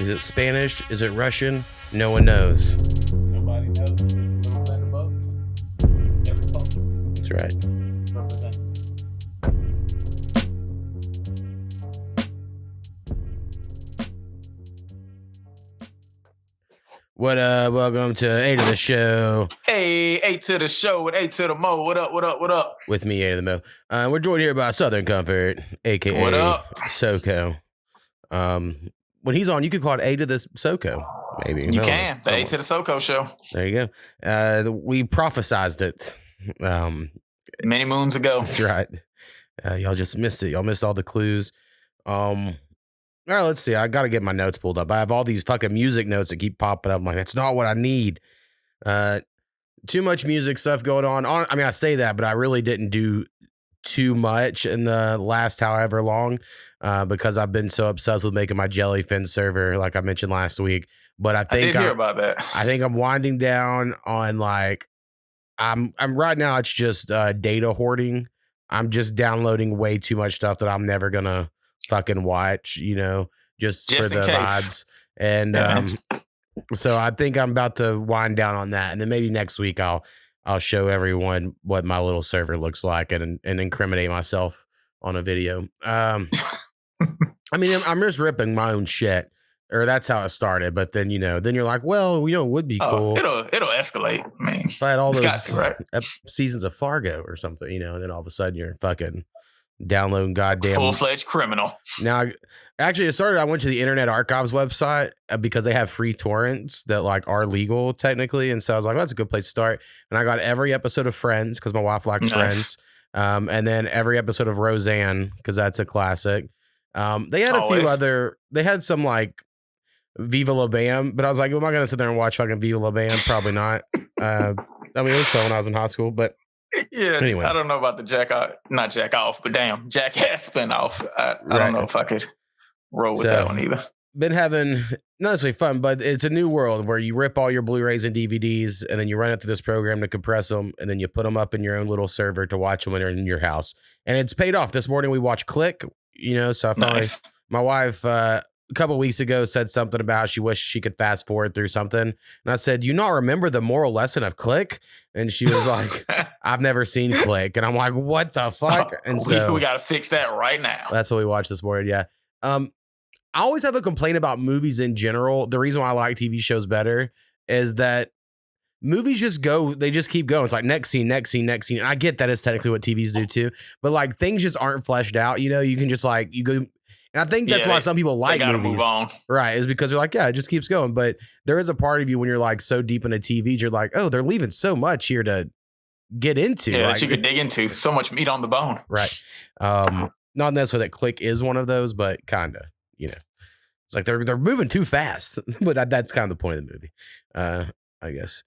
Is it Spanish? Is it Russian? No one knows. Nobody knows. It's just a little bit above. Every culture. That's right. Represent. What up? Welcome to A2thaShow. Hey, A2thaShow with A2thaMo. What up? What up? What up? With me, A2thaMo. We're joined here by Southern Com4rt, aka What up? SoCo. When he's on, you could call it A2thaSoCo, maybe. You can. The A2thaSoCo show. There you go. We prophesized it. Many moons ago. That's right. Y'all just missed it. Y'all missed all the clues. All right, let's see. I got to get my notes pulled up. I have all these fucking music notes that keep popping up. I'm like, that's not what I need. Too much music stuff going on. I mean, I say that, but I really didn't do too much in the last however long because I've been so obsessed with making my jellyfin server, like I mentioned last week. But I think I did hear about that. I think I'm winding down on like I'm right now. It's just data hoarding. I'm just downloading way too much stuff that I'm never gonna fucking watch, you know, just for the vibes. And so I think I'm about to wind down on that, and then maybe next week I'll show everyone what my little server looks like and incriminate myself on a video. I mean, I'm just ripping my own shit, or that's how it started. But then then you're like, well, it would be cool. It'll escalate. I mean, if I had all those right? seasons of Fargo or something, and then all of a sudden you're fucking downloading goddamn full-fledged criminal. Now, actually, it started. I went to the Internet Archives website because they have free torrents that like are legal technically, and so I was like, well, that's a good place to start. And I got every episode of Friends because my wife likes Friends, and then every episode of Roseanne because that's a classic. They had a few other. They had some like Viva La Bam, but I was like, am I going to sit there and watch fucking Viva La Bam? Probably not. I mean, it was fun when I was in high school, but. Yeah, anyway. I don't know about the not jack off, but damn, Jackass spinoff. I don't know if I could roll with that one either. Been having not necessarily fun, but it's a new world where you rip all your Blu-rays and DVDs, and then you run it through this program to compress them, and then you put them up in your own little server to watch them when you're in your house. And it's paid off. This morning we watched Click, so I finally, my wife, a couple of weeks ago said something about she wished she could fast forward through something. And I said, you not remember the moral lesson of Click? And she was like, I've never seen Click. And I'm like, what the fuck? And so we got to fix that right now. That's what we watched this morning. Yeah. I always have a complaint about movies in general. The reason why I like TV shows better is that movies just they just keep going. It's like next scene, next scene, next scene. And I get that is technically what TVs do too, but like things just aren't fleshed out. You can just like, you go. And I think that's why some people like movies, move on. Right? Is because they're like, yeah, it just keeps going. But there is a part of you when you're like so deep into TVs, you're like, oh, they're leaving so much here to get into. Yeah, that you could dig into. So much meat on the bone. Right. Not necessarily that Click is one of those, but kind of. It's like they're moving too fast. But that's kind of the point of the movie, I guess.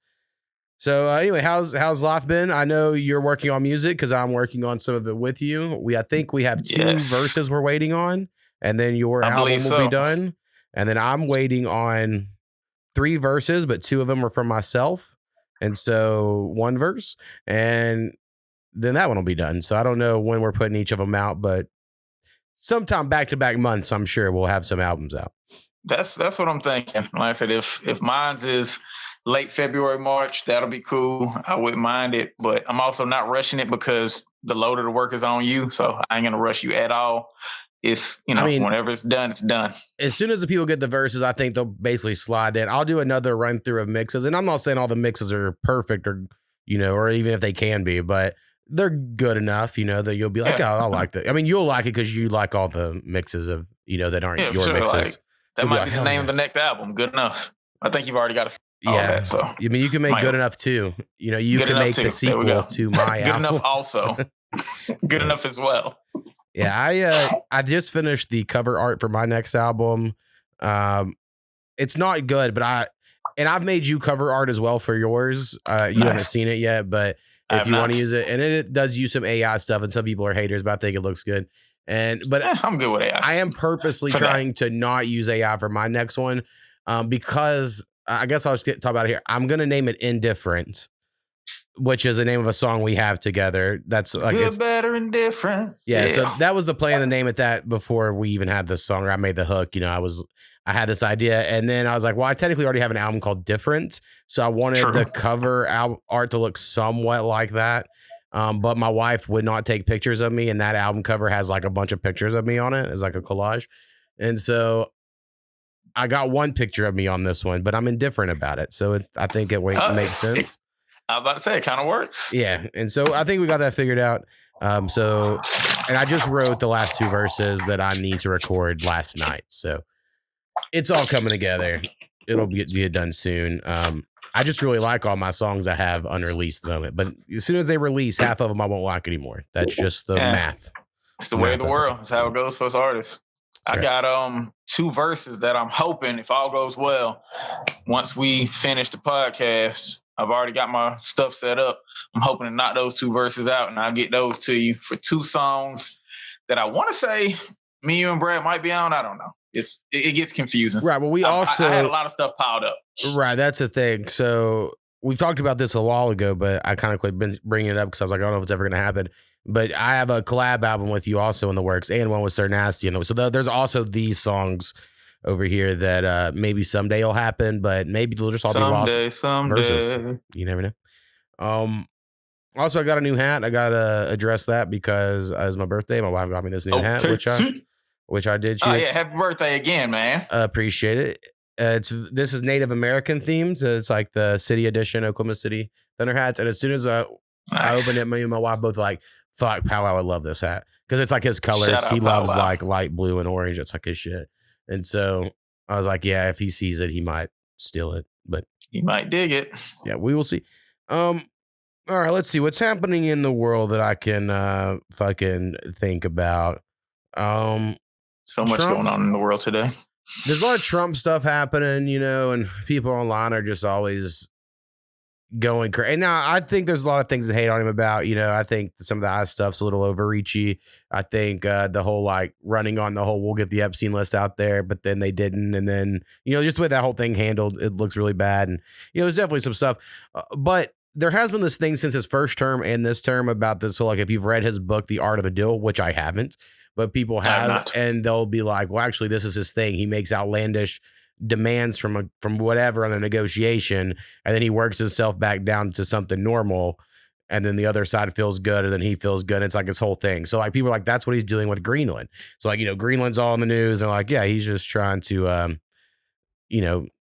So anyway, how's life been? I know you're working on music because I'm working on some of it with you. I think we have 2 verses we're waiting on. And then your album will be done. And then I'm waiting on 3 verses, but 2 of them are from myself. And so 1 verse. And then that one will be done. So I don't know when we're putting each of them out, but sometime back-to-back months, I'm sure we'll have some albums out. That's what I'm thinking. Like I said, if mine's is late February, March, that'll be cool. I wouldn't mind it. But I'm also not rushing it because the load of the work is on you. So I ain't going to rush you at all. It's, whenever it's done, it's done. As soon as the people get the verses, I think they'll basically slide in. I'll do another run through of mixes. And I'm not saying all the mixes are perfect or even if they can be, but they're good enough, that you'll be like, oh, I like that. I mean, you'll like it because you like all the mixes of, that aren't your mixes. Like, that might be the name of the next album. Good enough. I think you've already got to. Yeah. So. I mean, you can make good enough too. You can make the sequel to my album. Good enough also. Good enough as well. Yeah, I just finished the cover art for my next album. It's not good, but I've made you cover art as well for yours. You haven't seen it yet, but if you want to use it, and it does use some AI stuff, and some people are haters, but I think it looks good. But I'm good with AI. I am purposely trying to not use AI for my next one, because I guess I'll just talk about it here. I'm gonna name it Indifferent. which is the name of a song we have together. That's like Good, better, and different. Yeah, so that was the plan to name it that before we even had this song. Or I made the hook. You know, I had this idea, and then I was like, well, I technically already have an album called Different, so I wanted the cover art to look somewhat like that. But my wife would not take pictures of me, and that album cover has like a bunch of pictures of me on it. It's like a collage. And so I got one picture of me on this one, but I'm indifferent about it. So I think it makes sense. I was about to say, it kind of works. Yeah. And so I think we got that figured out. And I just wrote the last 2 verses that I need to record last night. So it's all coming together. It'll get done soon. I just really like all my songs I have unreleased at the moment. But as soon as they release, half of them I won't like anymore. That's just the math. It's the way of the world. It's how it goes for us artists. I got 2 verses that I'm hoping, if all goes well, once we finish the podcast, I've already got my stuff set up. I'm hoping to knock those 2 verses out, and I'll get those to you for 2 songs that I want to say me, you, and Brad might be on. I don't know. It gets confusing. Right. Well, I had a lot of stuff piled up. Right. That's the thing. So we've talked about this a while ago, but I kind of quit bringing it up because I was like, I don't know if it's ever going to happen. But I have a collab album with you also in the works, and one with Sir Nasty. So there's also these songs over here that maybe someday will happen, but maybe they'll just all be lost verses. You never know. Also, I got a new hat. I got to address that because as my birthday, my wife got me this new hat, which I did. Oh, yeah. Happy birthday again, man. Appreciate it. This is Native American themed. It's like the city edition, Oklahoma City Thunder hats. And as soon as I opened it, me and my wife both like, fuck, how I would love this hat. Because it's like his colors. He loves like light blue and orange. It's like his shit. And so I was like, yeah, if he sees it, he might steal it. But he might dig it. Yeah, we will see. All right, let's see what's happening in the world that I can fucking think about. So much going on in the world today. There's a lot of Trump stuff happening, and people online are just always going crazy. And now I think there's a lot of things to hate on him about. I think some of the stuff's a little overreachy. I think the whole like running on the whole we'll get the Epstein list out there, but then they didn't. And then, just the way that whole thing handled, it looks really bad. And, there's definitely some stuff. But there has been this thing since his first term and this term about this. So like if you've read his book, The Art of the Deal, which I haven't, but people have, and they'll be like, well, actually, this is his thing. He makes outlandish demands from whatever on a negotiation, and then he works himself back down to something normal, and then the other side feels good, and then he feels good. It's like his whole thing. So like people are like, that's what he's doing with Greenland. So like, Greenland's all in the news, and like, yeah, he's just trying to,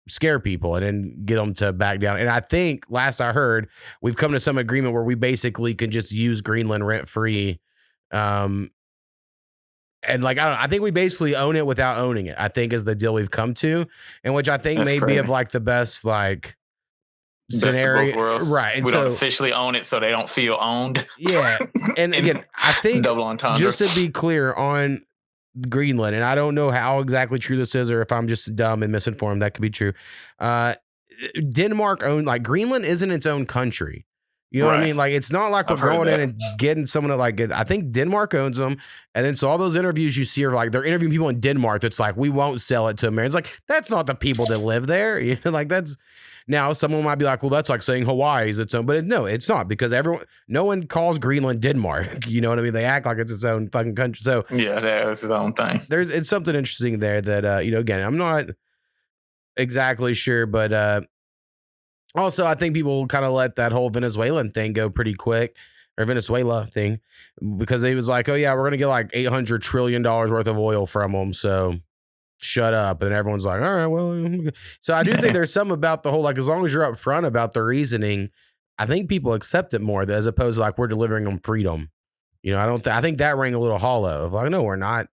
scare people and then get them to back down. And I think last I heard, we've come to some agreement where we basically can just use Greenland rent free. And like, I think we basically own it without owning it, I think is the deal we've come to. And which I think may be of like the best, like scenario. Both worlds. Right. And we don't officially own it, so they don't feel owned. Yeah. And again, I think double entendre. Just to be clear on Greenland, and I don't know how exactly true this is, or if I'm just dumb and misinformed, that could be true. Denmark owned, like Greenland isn't its own country. You know what I mean? Like, it's not like we're going in and getting someone to like, I think Denmark owns them. And then, so all those interviews you see are like, they're interviewing people in Denmark. That's like, we won't sell it to Americans. Like, that's not the people that live there. Like that's, now someone might be like, well, that's like saying Hawaii is its own, but no, it's not, because no one calls Greenland Denmark. You know what I mean? They act like it's its own fucking country. So yeah, that's its own thing. It's something interesting there that, again, I'm not exactly sure, but, also, I think people kind of let that whole Venezuelan thing go pretty quick, or Venezuela thing, because they was like, oh, yeah, we're going to get like $800 trillion worth of oil from them. So shut up. And everyone's like, all right, well. So I do think there's some about the whole, like, as long as you're upfront about the reasoning, I think people accept it more as opposed to like we're delivering them freedom. I think that rang a little hollow of like, no, we're not.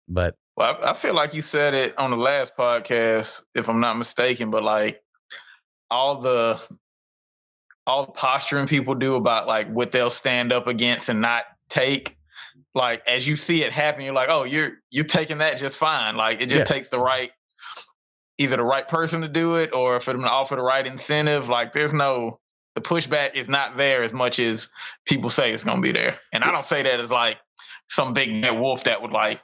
But well, I feel like you said it on the last podcast, if I'm not mistaken, but like, all the posturing people do about like what they'll stand up against and not take, like as you see it happen, you're like, oh, you're taking that just fine. Like it just takes either the right person to do it or for them to offer the right incentive. Like the pushback is not there as much as people say it's going to be there. And I don't say that as like some big bad wolf that would like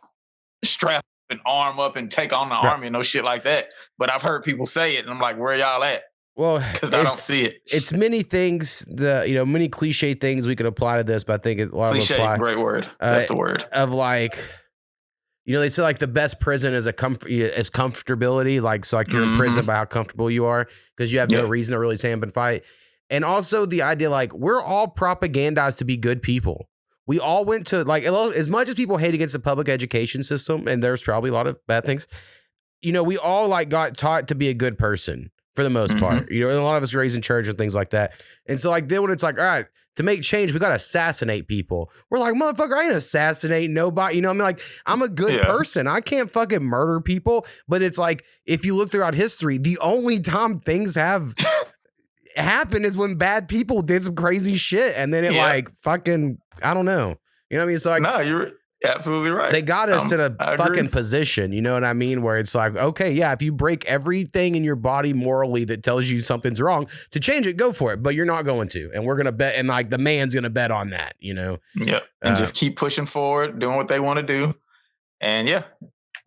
strap an arm up and take on the army and no shit like that. But I've heard people say it and I'm like, where y'all at? Well, because I don't see it. It's many things, many cliche things we could apply to this, but I think a lot cliche, of apply. Great word. That's the word. Of like, they say like the best prison is is comfortability. Like, so like you're in prison by how comfortable you are because you have no reason to really stand up and fight. And also the idea, like, we're all propagandized to be good people. We all went to, like, as much as people hate against the public education system, and there's probably a lot of bad things, we all like got taught to be a good person for the most part. And a lot of us were raised in church and things like that. And so like then when it's like, all right, to make change, we got to assassinate people. We're like, motherfucker, I ain't assassinating nobody. I mean, like, I'm a good person. I can't fucking murder people. But it's like, if you look throughout history, the only time things have happened is when bad people did some crazy shit. And then it like fucking, I don't know. You know what I mean? So like, no, you're absolutely right. They got us in a fucking position, you know what I mean? Where it's like, okay, yeah, if you break everything in your body morally that tells you something's wrong, to change it, go for it. But you're not going to. And we're going to bet. And like the man's going to bet on that, Yeah. And just keep pushing forward, doing what they want to do. And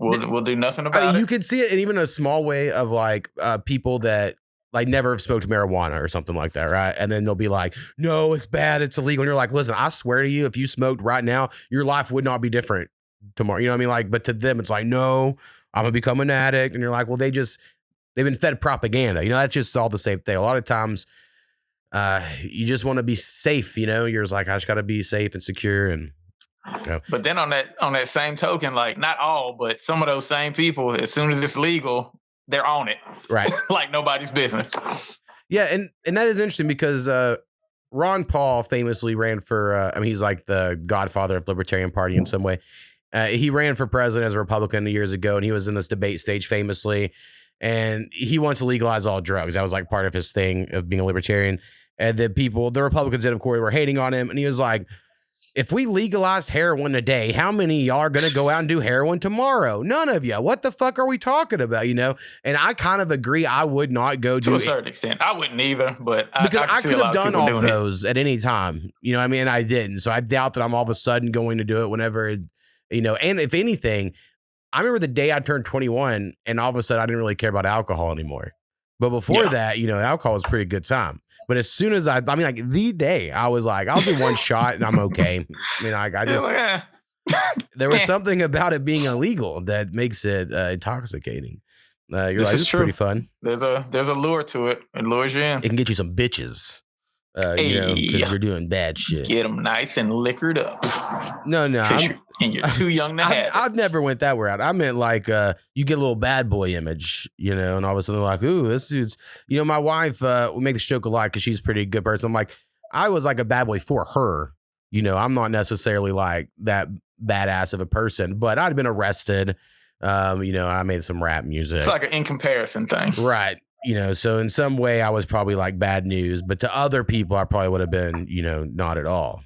we'll do nothing about it. You could see it in even a small way of like people that like never have smoked marijuana or something like that, right? And then they'll be like, no, it's bad, it's illegal. And you're like, listen, I swear to you, if you smoked right now, your life would not be different tomorrow. You know what I mean? Like, but to them, it's like, no, I'm gonna become an addict. And you're like, well, they've been fed propaganda. That's just all the same thing. A lot of times, you just want to be safe. You're just like, I just got to be safe and secure. And but then on that same token, like not all, but some of those same people, as soon as it's legal, they're on it. Right. Like nobody's business. Yeah. And that is interesting because Ron Paul famously ran for, he's like the godfather of the Libertarian Party in some way. He ran for president as a Republican years ago, and he was in this debate stage famously. And he wants to legalize all drugs. That was like part of his thing of being a libertarian. And the Republicans in court were hating on him. And he was like, if we legalized heroin today, how many of y'all are going to go out and do heroin tomorrow? None of you. What the fuck are we talking about? And I kind of agree. I would not go to a certain extent. I wouldn't either, but because I could have done all those at any time. I mean, I didn't. So I doubt that I'm all of a sudden going to do it whenever, and if anything, I remember the day I turned 21 and all of a sudden I didn't really care about alcohol anymore. But before that, alcohol was a pretty good time. But as soon as the day I was like, I'll do one shot and I'm okay. I mean, I just, there was something about it being illegal that makes it intoxicating. You're like, this is pretty fun. There's a lure to it. It lures you in. It can get you some bitches. Because you're doing bad shit. Get them nice and liquored up. No. And you're too young to have it. I've never went that route. I meant like you get a little bad boy image, and all of a sudden like, ooh, this dude's, my wife, we make this joke a lot because she's a pretty good person. I'm like, I was like a bad boy for her. I'm not necessarily like that badass of a person, but I'd been arrested. I made some rap music. It's like an in comparison thing. Right. So in some way I was probably like bad news, but to other people, I probably would have been, not at all.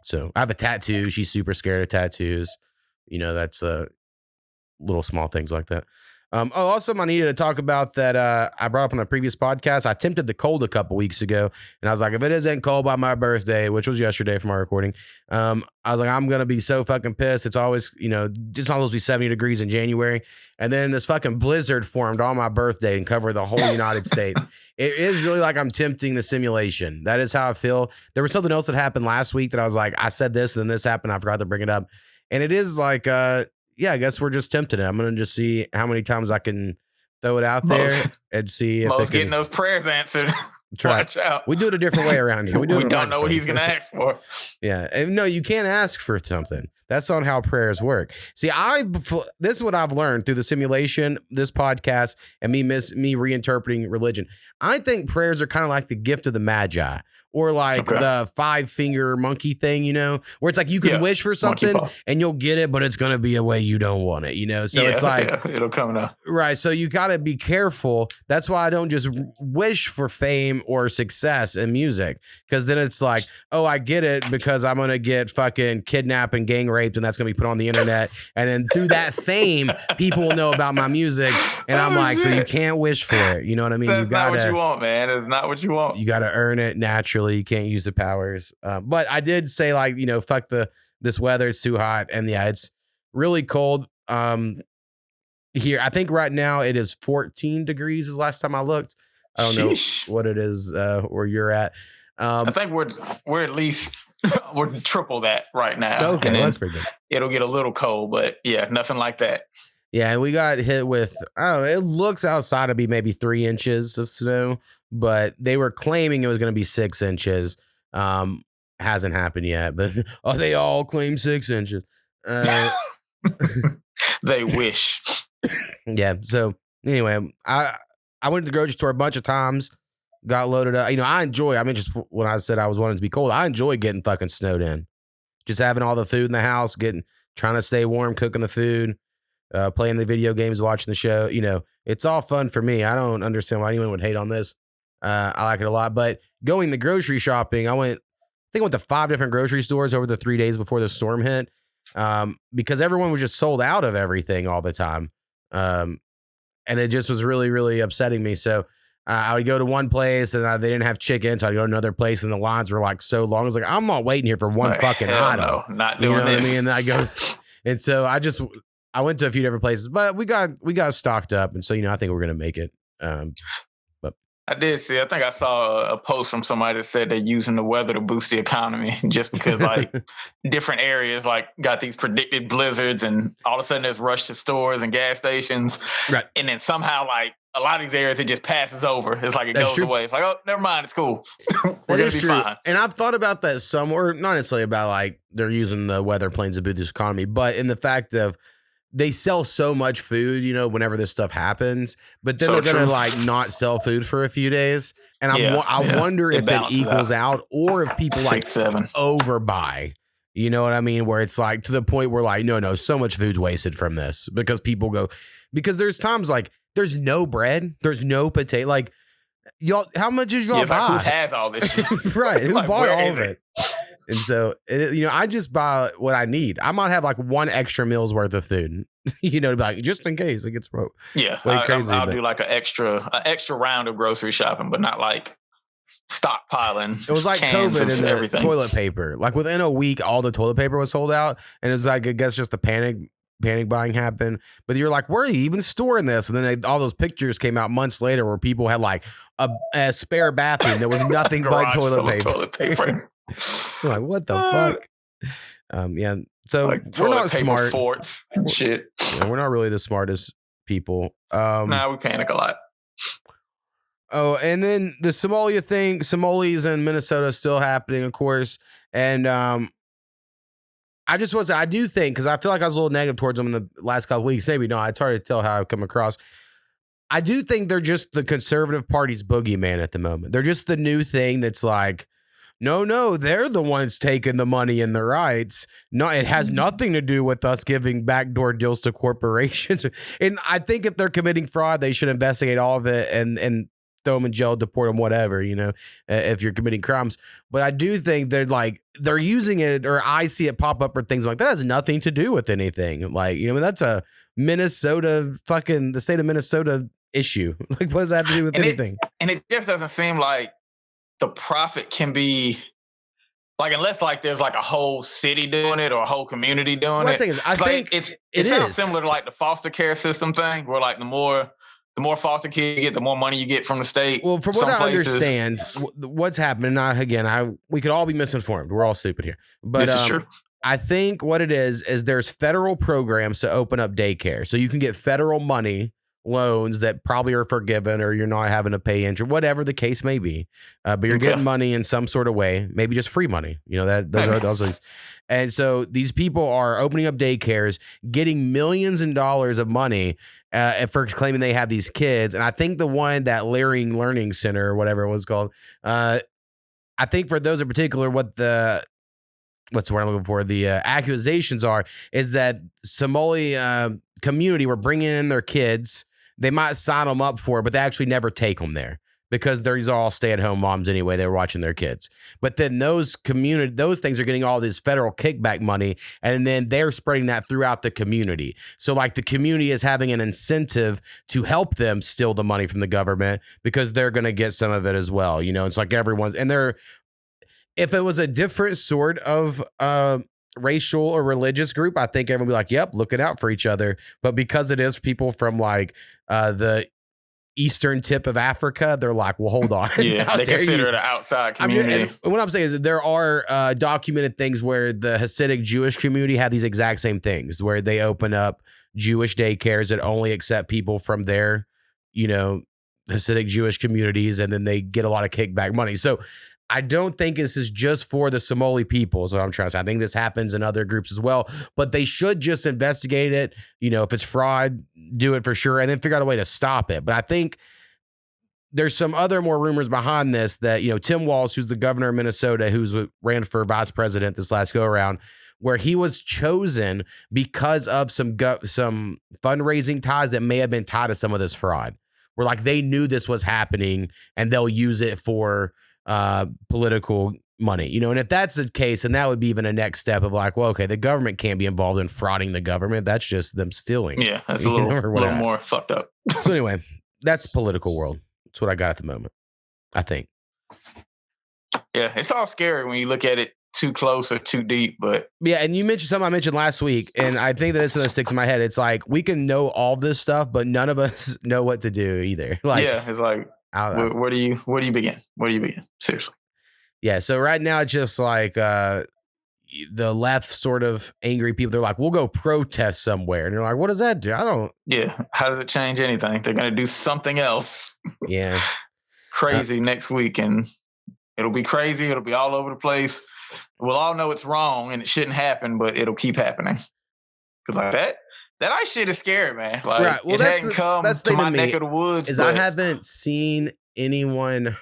So I have a tattoo. She's super scared of tattoos. That's little small things like that. Also, I needed to talk about that. I brought up on a previous podcast. I attempted the cold a couple weeks ago, and I was like, if it isn't cold by my birthday, which was yesterday from our recording, I was like, I'm gonna be so fucking pissed. It's always, it's almost be 70 degrees in January, and then this fucking blizzard formed on my birthday and covered the whole United States. It is really like I'm tempting the simulation. That is how I feel. There was something else that happened last week that I was like, I said this, and then this happened. I forgot to bring it up, and it is like, yeah, I guess we're just tempting it. I'm going to just see how many times I can throw it out there and see if Mo's getting those prayers answered. Watch out. We do it a different way around here. We don't know what he's going to ask for. Yeah. And no, you can't ask for something. That's not how prayers work. See, this is what I've learned through the simulation, this podcast, and me reinterpreting religion. I think prayers are kind of like the gift of the Magi. Or like the 5-finger monkey thing, where it's like you can wish for something and you'll get it, but it's going to be a way you don't want it, So it's like, it'll come out. Right. So you got to be careful. That's why I don't just wish for fame or success in music. Because then it's like, oh, I get it because I'm going to get fucking kidnapped and gang raped and that's going to be put on the internet. And then through that fame, people will know about my music. And I'm like, so you can't wish for it. You know what I mean? That's not what you want, man. It's not what you want. You got to earn it naturally. You can't use the powers. But I did say like, fuck this weather. It's too hot. And yeah, it's really cold. Here, I think right now it is 14 degrees is last time I looked. I don't know what it is where you're at. I think we're at least We're triple that right now. Okay, well, that's pretty good. It'll get a little cold, but yeah, nothing like that. Yeah, and we got hit with, I don't know, it looks outside to be maybe 3 inches of snow, but they were claiming it was going to be 6 inches. Hasn't happened yet, but they all claim 6 inches. They wish. Yeah. So anyway, I went to the grocery store a bunch of times, got loaded up. I mentioned when I said I was wanting to be cold, I enjoy getting fucking snowed in. Just having all the food in the house, trying to stay warm, cooking the food, playing the video games, watching the show. It's all fun for me. I don't understand why anyone would hate on this. I like it a lot. But going the grocery shopping, I went to 5 different grocery stores over the 3 days before the storm hit, because everyone was just sold out of everything all the time. And it just was really, really upsetting me. So I would go to one place and they didn't have chicken. So I'd go to another place and the lines were like so long. I was like, I'm not waiting here for one fucking item. No, not doing this. What I mean? And I go, and so I went to a few different places, but we got stocked up. And so, I think we're going to make it. I did see. I think I saw a post from somebody that said they're using the weather to boost the economy, just because like different areas like got these predicted blizzards, and all of a sudden there's rush to stores and gas stations, right? And then somehow like a lot of these areas it just passes over. It's like it goes away. It's like, oh, never mind, it's cool. We're gonna be fine. And I've thought about that somewhere, not necessarily about like they're using the weather planes to boost the economy, but in the fact of they sell so much food, whenever this stuff happens, but then they're going to like not sell food for a few days. And I wonder if it equals out or if people 6-7 overbuy, you know what I mean? Where it's like to the point where like, no, so much food's wasted from this because because there's times like there's no bread, there's no potato, like y'all, how much did y'all buy? Like, who has all this shit? Right. Who bought all of it? And so, I just buy what I need. I might have like one extra meal's worth of food, like just in case it gets broke. Yeah, I'll do like an extra round of grocery shopping, but not like stockpiling. It was like COVID and everything. Toilet paper. Like within a week, all the toilet paper was sold out, and it's like I guess just the panic buying happened. But you're like, where are you even storing this? And then all those pictures came out months later where people had like a spare bathroom that was nothing but toilet paper. I'm like, what the fuck? Yeah. So like we're not smart. Forts and shit. Yeah, we're not really the smartest people. Nah, we panic a lot. Oh, and then the Somalia thing, Somalis in Minnesota is still happening, of course. And I do think, because I feel like I was a little negative towards them in the last couple of weeks. Maybe not. It's hard to tell how I've come across. I do think they're just the conservative party's boogeyman at the moment. They're just the new thing that's like, no, they're the ones taking the money and the rights. No, it has nothing to do with us giving backdoor deals to corporations. And I think if they're committing fraud, they should investigate all of it and throw them in jail, deport them, whatever, if you're committing crimes. But I do think they're using it, or I see it pop up for things like that has nothing to do with anything. Like, that's a Minnesota the state of Minnesota issue. Like, what does that have to do with anything? It just doesn't seem like the profit can be like, unless like there's like a whole city doing it or a whole community doing it. I think it sounds similar to like the foster care system thing, where like the more foster kids you get, the more money you get from the state. Well, from what I understand, what's happening, we could all be misinformed. We're all stupid here. But this is true. I think what it is there's federal programs to open up daycare. So you can get federal money loans that probably are forgiven, or you're not having to pay interest, whatever the case may be. But you're getting money in some sort of way, maybe just free money. Those. And so these people are opening up daycares, getting millions of dollars of money for claiming they have these kids. And I think the one, that Learning Center or whatever it was called, I think for those in particular, what's the word I'm looking for, the accusations is that Somali community were bringing in their kids. They might sign them up for it, but they actually never take them there because these are all stay-at-home moms anyway. They were watching their kids. But then those things are getting all this federal kickback money, and then they're spreading that throughout the community. So like the community is having an incentive to help them steal the money from the government because they're going to get some of it as well. It's like everyone's, and if it was a different sort of racial or religious group, I think everyone would be like, yep, looking out for each other. But because it is people from like the eastern tip of Africa, they're like, well, hold on. Yeah, they consider it an outside community. What I'm saying is that there are documented things where the Hasidic Jewish community had these exact same things, where they open up Jewish daycares that only accept people from their, Hasidic Jewish communities, and then they get a lot of kickback money. So I don't think this is just for the Somali people, is what I'm trying to say. I think this happens in other groups as well, but they should just investigate it. If it's fraud, do it for sure, and then figure out a way to stop it. But I think there's some other more rumors behind this that, Tim Walz, who's the governor of Minnesota, who's ran for vice president this last go around, where he was chosen because of some fundraising ties that may have been tied to some of this fraud, where like they knew this was happening and they'll use it for political money, and if that's the case, then that would be even a next step of like, well, okay, the government can't be involved in frauding the government. That's just them stealing. Yeah, that's a little more fucked up. So anyway, that's political world. That's what I got at the moment, I think. Yeah, it's all scary when you look at it too close or too deep, but yeah, and you mentioned something I mentioned last week, and I think that it's something that sticks in my head. It's like we can know all this stuff, but none of us know what to do either. Like, yeah, it's like where do you begin? Where do you begin? Seriously. Yeah, so right now it's just like the left sort of angry people. They're like, we'll go protest somewhere, and you're like, what does that do? I don't. Yeah, how does it change anything? They're gonna do something else. Yeah, crazy next week, and it'll be crazy. It'll be all over the place. We'll all know it's wrong and it shouldn't happen, but it'll keep happening. Because like that ice shit is scary, man. Like, right. Well, it hadn't come to my neck of the woods. I haven't seen anyone,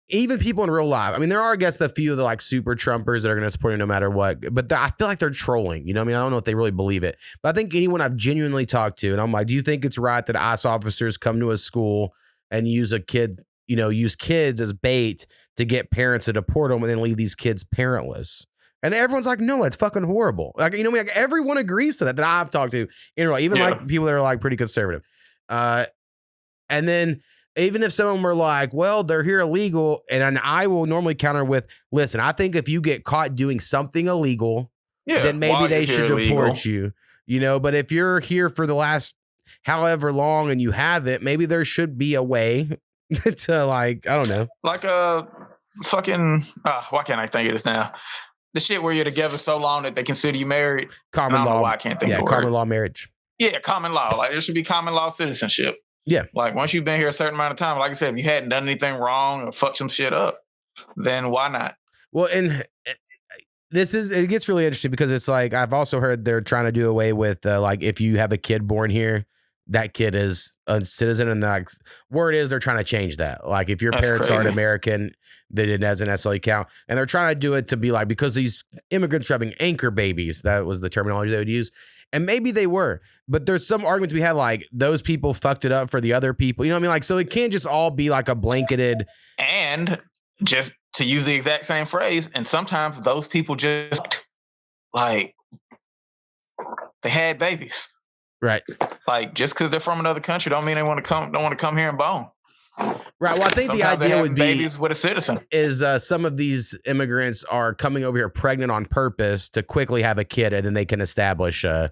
even people in real life. I mean, there are, I guess, a few of the like super Trumpers that are going to support him no matter what. But I feel like they're trolling. I don't know if they really believe it. But I think anyone I've genuinely talked to, and I'm like, do you think it's right that ICE officers come to a school and use use kids as bait to get parents to deport them and then leave these kids parentless? And everyone's like, no, it's fucking horrible. Like, like everyone agrees to that I've talked to, even like people that are like pretty conservative. And then even if some of them are like, well, they're here illegal, and I will normally counter with, listen, I think if you get caught doing something illegal, then maybe they should deport you, but if you're here for the last however long and you haven't, maybe there should be a way to like, I don't know. Like a fucking, why can't I think of this now? The shit where you're together so long that they consider you married. Common law. Why I can't think of it. Yeah, common law marriage. Yeah, common law. Like there should be common law citizenship. Yeah. Like once you've been here a certain amount of time, like I said, if you hadn't done anything wrong or fucked some shit up, then why not? Well, and it gets really interesting because it's like, I've also heard they're trying to do away with like if you have a kid born here, that kid is a citizen, and the word is they're trying to change that. Like if your parents aren't American, that it doesn't necessarily count. And they're trying to do it to be like, because these immigrants are having anchor babies. That was the terminology they would use. And maybe they were, but there's some arguments we had like those people fucked it up for the other people. You know what I mean? Like, so it can't just all be like a blanketed. And just to use the exact same phrase, and sometimes those people just like, they had babies. Right. Like just because they're from another country don't mean they don't want to come here and bone. Right. Well, I think the idea would be babies with a citizen is some of these immigrants are coming over here pregnant on purpose to quickly have a kid, and then they can establish an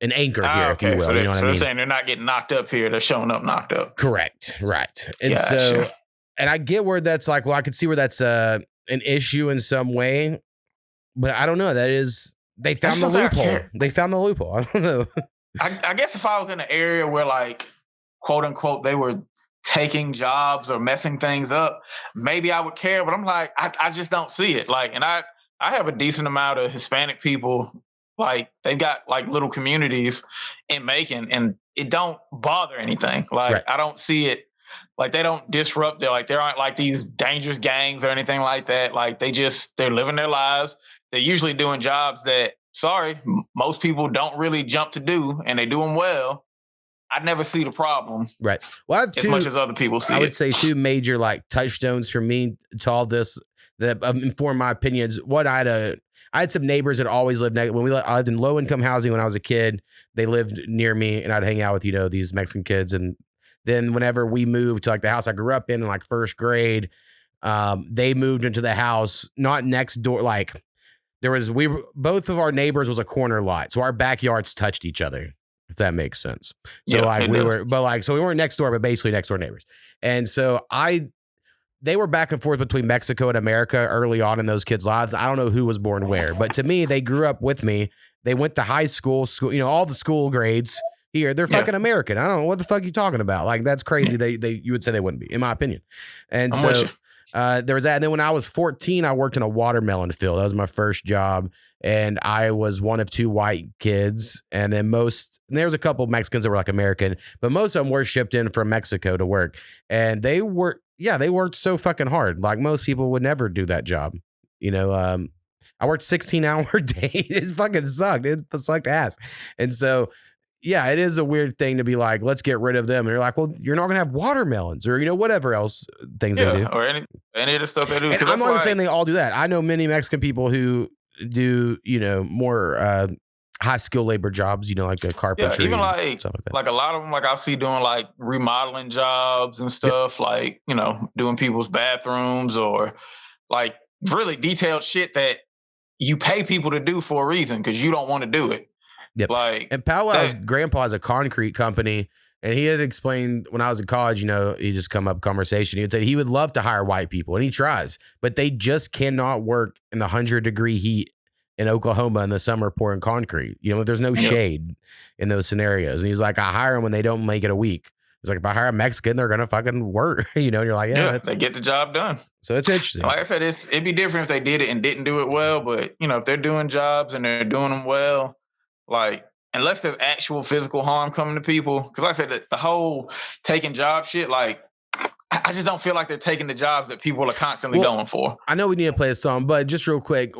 anchor here, if you will. So you know what I mean? They're saying they're not getting knocked up here; they're showing up knocked up. Correct. Right. And gotcha. And I get where that's like. Well, I can see where that's an issue in some way, but I don't know. That is, they found the loophole. They found the loophole. I don't know. I guess if I was in an area where, like, quote unquote, they were taking jobs or messing things up, maybe I would care. But I'm like, I just don't see it. Like, and I have a decent amount of Hispanic people. Like, they've got like little communities in Macon, and it don't bother anything. Like, right. I don't see it. Like, they don't disrupt. They're like, there aren't like these dangerous gangs or anything like that. Like, they're living their lives. They're usually doing jobs that, most people don't really jump to do, and they do them well. I never see the problem. Right. Well, I have as much as other people see it. I would say two major like touchstones for me to all this that inform my opinions. What I had some neighbors that always lived next. I lived in low income housing when I was a kid. They lived near me, and I'd hang out with these Mexican kids. And then whenever we moved to like the house I grew up in like first grade, they moved into the house not next door. Like both of our neighbors was a corner lot, so our backyards touched each other. if that makes sense. So Yeah, it does. so we weren't next door, but basically next door neighbors. And so they were back and forth between Mexico and America early on in those kids' lives. I don't know who was born where, but to me, they grew up with me. They went to high school, all the school grades here. They're fucking American. I don't know what the fuck you talking about. Like, that's crazy. You would say they wouldn't be, in my opinion. And I'm with so you. there was that. And then when I was 14, I worked in a watermelon field. That was my first job. And I was one of two white kids. And then there's a couple of Mexicans that were like American, but most of them were shipped in from Mexico to work. And they worked so fucking hard. Like, most people would never do that job. I worked 16-hour days. It fucking sucked. It sucked ass. And so, yeah, it is a weird thing to be like, let's get rid of them. And you're like, well, you're not going to have watermelons or, whatever else things they do. Or any of the stuff they do. And I'm not even saying they all do that. I know many Mexican people who do, more high skill labor jobs, like a carpentry. Even stuff like that. Like a lot of them, like I see doing like remodeling jobs and stuff, like, doing people's bathrooms or like really detailed shit that you pay people to do for a reason because you don't want to do it. Yep. Like, and Powwow's grandpa has a concrete company, and he had explained when I was in college, he just come up conversation. He would say he would love to hire white people, and he tries, but they just cannot work in the 100-degree heat in Oklahoma in the summer pouring concrete. There's no shade in those scenarios. And he's like, I hire them when they don't make it a week. He's like, if I hire a Mexican, they're going to fucking work, and you're like, they get the job done. So it's interesting. Like I said, it'd be different if they did it and didn't do it well. But, if they're doing jobs and they're doing them well, like, unless there's actual physical harm coming to people. Because like I said, the whole taking job shit, like, I just don't feel like they're taking the jobs that people are constantly going for. I know we need to play a song, but just real quick,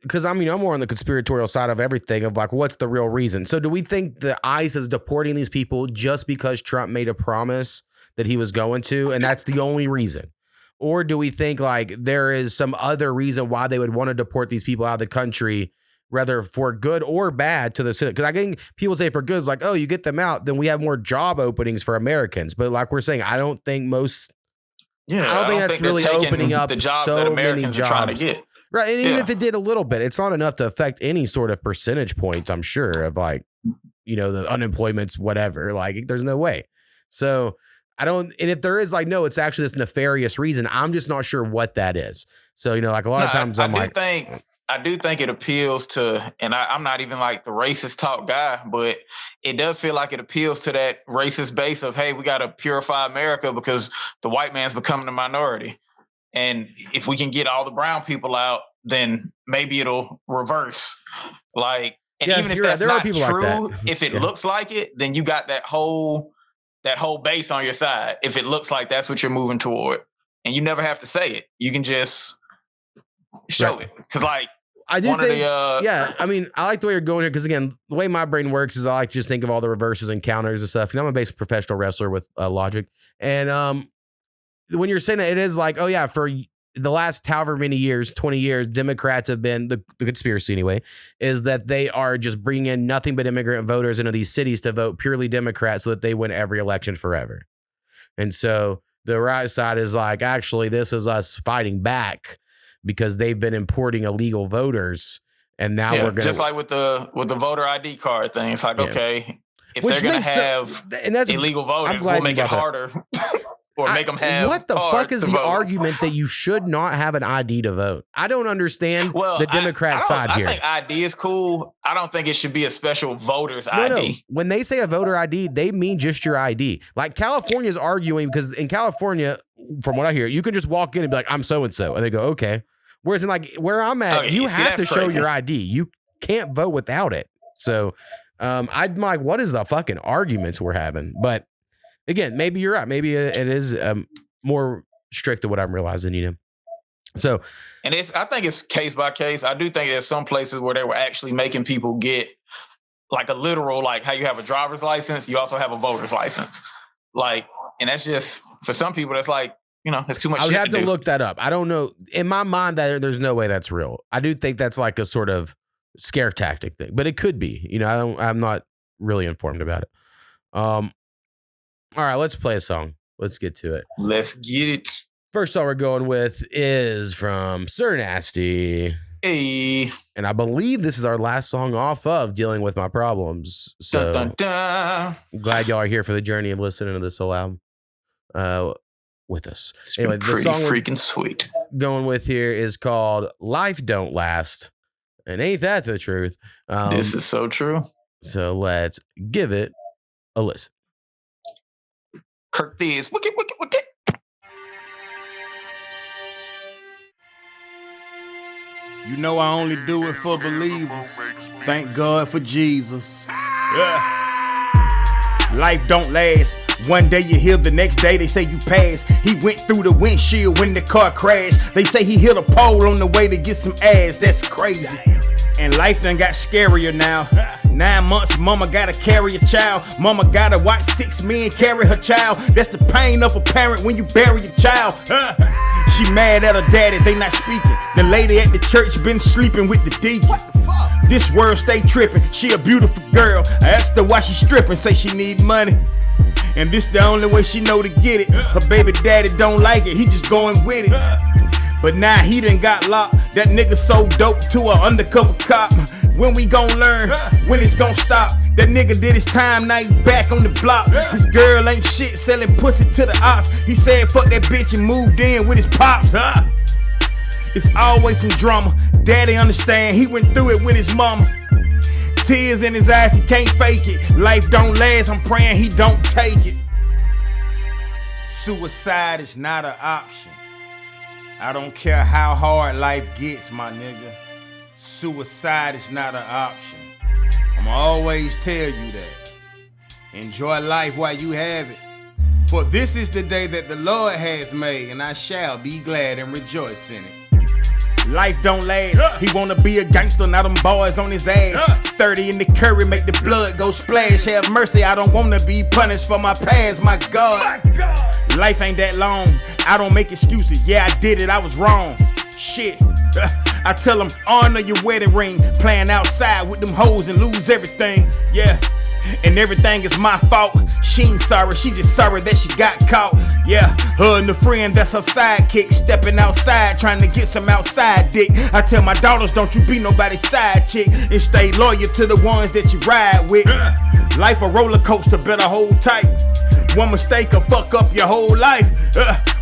because I'm more on the conspiratorial side of everything of like, what's the real reason? So do we think the ICE is deporting these people just because Trump made a promise that he was going to, and that's the only reason? Or do we think like there is some other reason why they would want to deport these people out of the country, whether for good or bad, to the Senate? Because I think people say for good, it's like, oh, you get them out, then we have more job openings for Americans. But like we're saying, I don't think I don't think that's really opening up the jobs so that Americans many jobs. are trying to get. Right. And even if it did a little bit, it's not enough to affect any sort of percentage points, I'm sure, of like, the unemployment's whatever. Like, there's no way. So and if there is like, no, it's actually this nefarious reason, I'm just not sure what that is. So, like a lot of times I do think it appeals to, and I'm not even like the racist talk guy, but it does feel like it appeals to that racist base of, hey, we got to purify America because the white man's becoming the minority. And if we can get all the brown people out, then maybe it'll reverse. Like, and even if that's not true, if it looks like it, then you got that whole base on your side. If it looks like that's what you're moving toward, and you never have to say it, you can just show it. Because like, I do think, I like the way you're going here because, again, the way my brain works is I like to just think of all the reverses and counters and stuff. I'm a basic professional wrestler with logic. And when you're saying that, it is like, oh, yeah, for the last however many years, 20 years, Democrats have been, the conspiracy anyway, is that they are just bringing in nothing but immigrant voters into these cities to vote purely Democrat so that they win every election forever. And so the right side is like, actually, this is us fighting back because they've been importing illegal voters, and now we're going just like with the voter ID card thing. It's like, okay, if they're going to have illegal voters, we'll make it harder. Or make them have. What the fuck is the argument that you should not have an ID to vote? I don't understand the Democrat side here. I think ID is cool. I don't think it should be a special voter's ID. No. When they say a voter ID, they mean just your ID. Like California is arguing because in California, from what I hear, you can just walk in and be like, I'm so-and-so. And they go, okay. Whereas in like where I'm at, you have to show your ID. You can't vote without it. So I'm like, what is the fucking arguments we're having? But again, maybe you're right. Maybe it is more strict than what I'm realizing, So, and I think it's case by case. I do think there's some places where they were actually making people get like a literal, like how you have a driver's license, you also have a voter's license. Like, and that's just, for some people, that's like, it's too much shit to do. I would have to look that up. I don't know. In my mind, there's no way that's real. I do think that's like a sort of scare tactic thing, but it could be. I'm not really informed about it. All right, let's play a song. Let's get to it. Let's get it. First song we're going with is from Sir Nasty. Hey. And I believe this is our last song off of Dealing With My Problems. So Dun, dun, dun. I'm glad y'all are here for the journey of listening to this whole album with us. It's Anyway, the song we're freaking sweet. going with here is called Life Don't Last. And ain't that the truth? This is so true. So let's give it a listen. Kirk this. Wicked, wicked, wicked. You know I only do it for believers. Thank God for Jesus. Yeah. Life don't last. One day you heal, the next day they say you passed. He went through the windshield when the car crashed. They say he hit a pole on the way to get some ass. That's crazy. And life done got scarier now. 9 months, mama gotta carry a child. Mama gotta watch 6 men carry her child. That's the pain of a parent when you bury your child. She mad at her daddy, they not speaking. The lady at the church been sleeping with the deacon. What the fuck? This world stay tripping. She a beautiful girl. I asked her why she stripping, say she need money. And this the only way she know to get it. Her baby daddy don't like it, he just going with it. But now he done got locked. That nigga so dope to an undercover cop. When we gon' learn? When it's gon' stop? That nigga did his time, now he back on the block. This girl ain't shit, selling pussy to the ops. He said fuck that bitch and moved in with his pops. It's always some drama. Daddy understand, he went through it with his mama. Tears in his eyes, he can't fake it. Life don't last, I'm praying he don't take it. Suicide is not an option. I don't care how hard life gets, my nigga. Suicide is not an option. I'ma always tell you that. Enjoy life while you have it. For this is the day that the Lord has made, and I shall be glad and rejoice in it. Life don't last. He wanna be a gangster, now them boys on his ass. 30 in the curry, make the blood go splash. Have mercy, I don't wanna be punished for my past, my God. Life ain't that long. I don't make excuses. Yeah, I did it, I was wrong. Shit. I tell them, honor your wedding ring. Playing outside with them hoes and lose everything. Yeah. And everything is my fault. She ain't sorry, she just sorry that she got caught. Yeah, her and the friend that's her sidekick, stepping outside trying to get some outside dick. I tell my daughters, don't you be nobody's side chick, and stay loyal to the ones that you ride with. Life a roller coaster, better hold tight. One mistake will fuck up your whole life.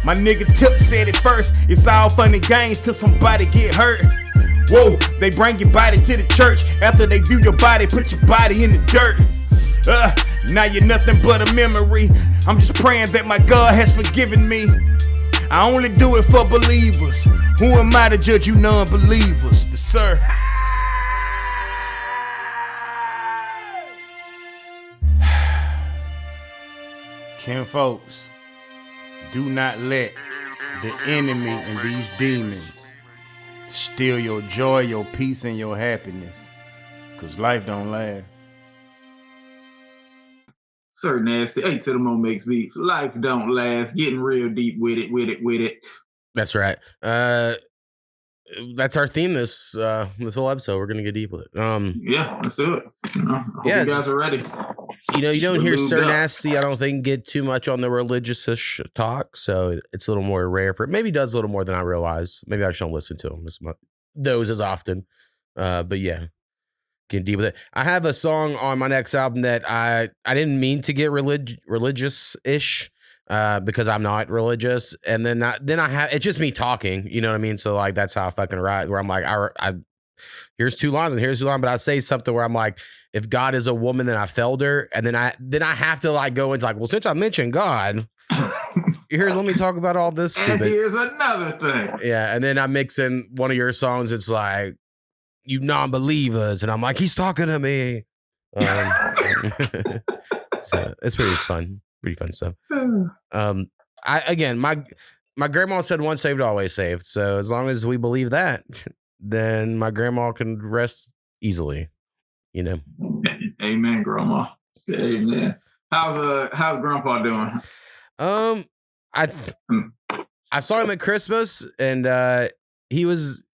My nigga Tip said it first. It's all fun and games till somebody get hurt. Whoa, they bring your body to the church. After they view your body, put your body in the dirt. Now you're nothing but a memory. I'm just praying that my God has forgiven me. I only do it for believers. Who am I to judge you non-believers? The sir. Ken folks, do not let the enemy and these demons steal your joy, your peace, and your happiness. Cause life don't last. Sir Nasty, A to the Mo makes beats. Life don't last. Getting real deep with it. That's right. That's our theme this whole episode. We're gonna get deep with it. Yeah, let's do it. I hope you guys are ready. You don't hear Sir Nasty, I don't think, get too much on the religious-ish talk, so it's a little more rare for it. Maybe he does a little more than I realize. Maybe I just don't listen to him as often. But yeah, can deal with it. I have a song on my next album that I didn't mean to get religious-ish because I'm not religious, and then I have it's just me talking. You know what I mean? So like that's how I fucking write. Where I'm like, I here's 2 lines and here's 2 lines, but I say something where I'm like, if God is a woman, then I failed her, and then I have to like go into like, well, since I mentioned God, let me talk about all this stupid. And here's another thing. Yeah, and then I mix in one of your songs. It's like, you non-believers, and I'm like, he's talking to me. So it's pretty fun stuff. My grandma said once saved, always saved. So as long as we believe that, then my grandma can rest easily. Amen, grandma. Amen. How's grandpa doing? I saw him at Christmas, and he was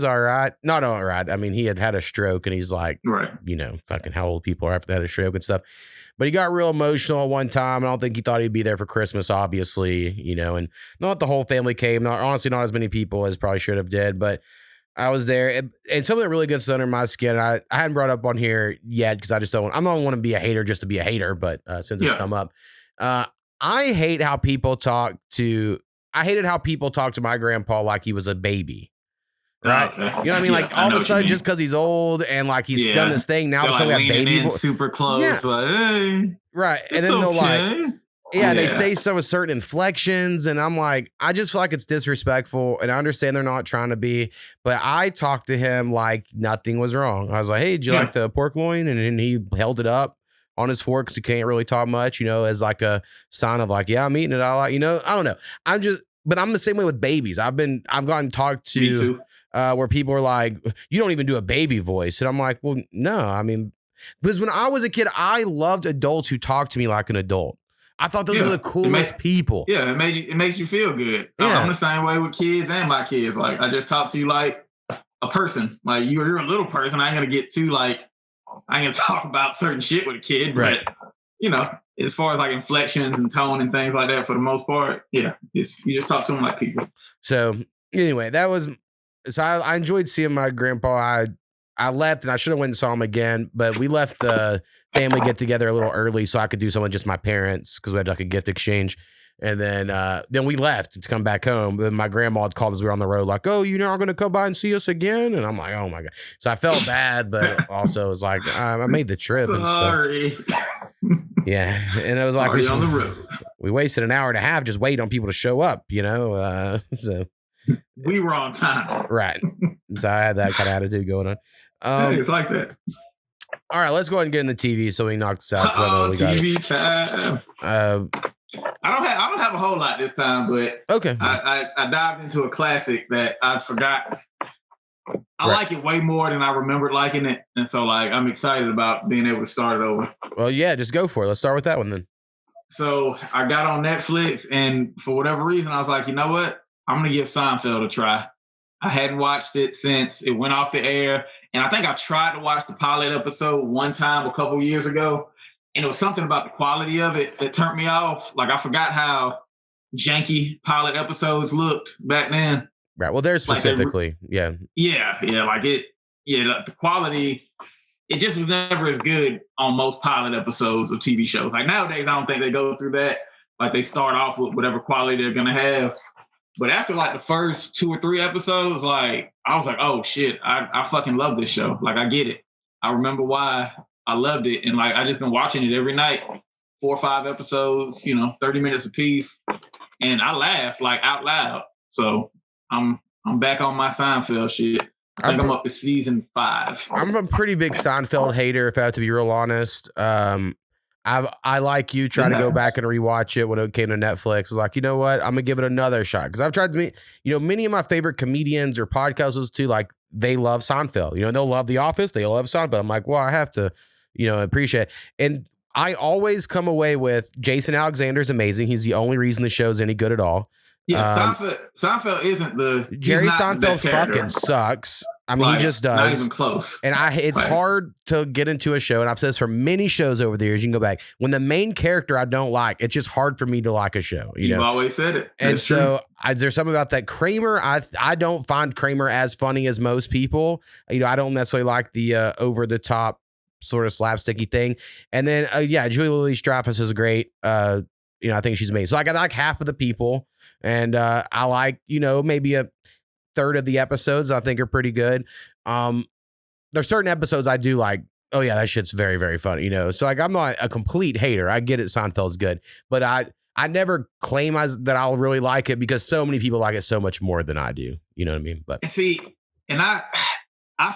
all right. Not all right. I mean, he had a stroke, and he's like, right. Fucking how old people are after they had a stroke and stuff. But he got real emotional one time. I don't think he thought he'd be there for Christmas, obviously, and not the whole family came. Honestly, not as many people as probably should have did. But I was there, and something that really gets under my skin. I hadn't brought up on here yet because I just don't. I don't want to be a hater just to be a hater, but since it's come up, I hate how people talk to. I hated how people talk to my grandpa like he was a baby. Right, okay. You know what I mean? Like all of a sudden, just because he's old and like he's done this thing, now all of a sudden we have baby voice, super close, like, hey, right? And then they'll like. Yeah, they say so with certain inflections, and I'm like, I just feel like it's disrespectful, and I understand they're not trying to be, but I talked to him like nothing was wrong. I was like, hey, did you like the pork loin? And then he held it up on his fork because he can't really talk much, you know, as like a sign of like, yeah, I'm eating it. I like, you know, I don't know. But I'm the same way with babies. I've gotten talked to where people are like, you don't even do a baby voice. And I'm like, well, no, I mean, because when I was a kid, I loved adults who talked to me like an adult. I thought those were the coolest people. Yeah, it makes you feel good. Yeah. I'm the same way with kids and my kids. Like, I just talk to you like a person. Like, you're a little person. I ain't gonna get too like, I ain't gonna talk about certain shit with a kid. Right. But, you know, as far as like inflections and tone and things like that, for the most part, you just talk to them like people. So anyway, I enjoyed seeing my grandpa. I left and I should have went and saw him again, but we left the family get together a little early so I could do something with just my parents because we had like a gift exchange. And then we left to come back home. Then my grandma had called as we were on the road, like, oh, you're not going to come by and see us again? And I'm like, oh my God. So I felt bad, but also it was like, I made the trip. Sorry. And stuff. Yeah. And it was like, we wasted an hour and a half just waiting on people to show up, you know? So we were on time. Right. So I had that kind of attitude going on. It's like that. All right, let's go ahead and get in the TV so we knock this out. TV time. I don't have a whole lot this time, but okay. I dived into a classic that I forgot. I like it way more than I remembered liking it, and so like I'm excited about being able to start it over. Well, yeah, just go for it. Let's start with that one then. So I got on Netflix, and for whatever reason, I was like, you know what? I'm gonna give Seinfeld a try. I hadn't watched it since it went off the air. And I think I tried to watch the pilot episode one time a couple years ago. And it was something about the quality of it that turned me off. Like I forgot how janky pilot episodes looked back then. Right. Well, they're specifically, Yeah, like the quality, it just was never as good on most pilot episodes of TV shows. Like nowadays, I don't think they go through that. Like they start off with whatever quality they're going to have. But after like the first 2 or 3 episodes, like I was like, oh shit, I fucking love this show. Like I get it. I remember why I loved it. And like I just been watching it every night, 4 or 5 episodes, 30 minutes apiece. And I laugh like out loud. So I'm back on my Seinfeld shit. I think I'm up to season 5. I'm a pretty big Seinfeld hater, if I have to be real honest. I like you try to go back and rewatch it when it came to Netflix. I was like, you know what? I'm gonna give it another shot because I've tried to meet, many of my favorite comedians or podcasters too. Like they love Seinfeld. They'll love The Office. They love Seinfeld. I'm like, well, I have to, appreciate it. And I always come away with Jason Alexander's amazing. He's the only reason the show's any good at all. Yeah, Seinfeld isn't the Jerry Seinfeld fucking sucks. I mean, he just does. Not even close. And it's hard to get into a show, and I've said this for many shows over the years. You can go back. When the main character I don't like, it's just hard for me to like a show. You've always said it. And so there's something about that. Kramer, I don't find Kramer as funny as most people. I don't necessarily like the over-the-top sort of slapsticky thing. And then, Julia Louis-Dreyfus is great. I think she's amazing. So I got like half of the people, and I like, maybe a third of the episodes I think are pretty good. There's certain episodes I do like, oh yeah, that shit's very, very funny, So like I'm not a complete hater. I get it, Seinfeld's good, but I never claim that I'll really like it because so many people like it so much more than I do. You know what I mean? But see, and I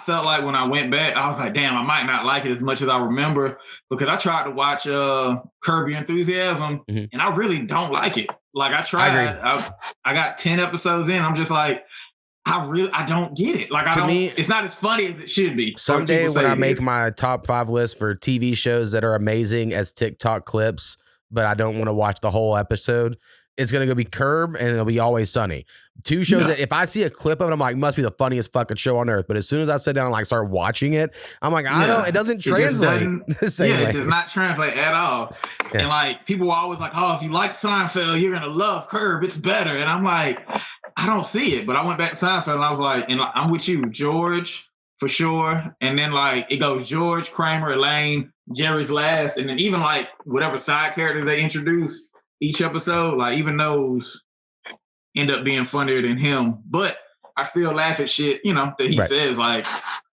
felt like when I went back, I was like, damn, I might not like it as much as I remember because I tried to watch Curb Your Enthusiasm and I really don't like it. Like I tried, I got 10 episodes in. I'm just like, I don't get it. Like it's not as funny as it should be. Someday when I make my top 5 list for TV shows that are amazing as TikTok clips, but I don't want to watch the whole episode, it's going to go be Curb and it'll be Always Sunny. 2 shows that if I see a clip of it, I'm like, must be the funniest fucking show on earth. But as soon as I sit down and like start watching it, I'm like, it doesn't translate. It does not translate at all. Yeah. And like people were always like, oh, if you like Seinfeld, you're going to love Curb. It's better. And I'm like, I don't see it, but I went back to Seinfeld and I was like, and I'm with you, George for sure. And then like it goes George, Kramer, Elaine, Jerry's last, and then even like whatever side characters they introduce each episode, like even those end up being funnier than him. But I still laugh at shit, that he says. Like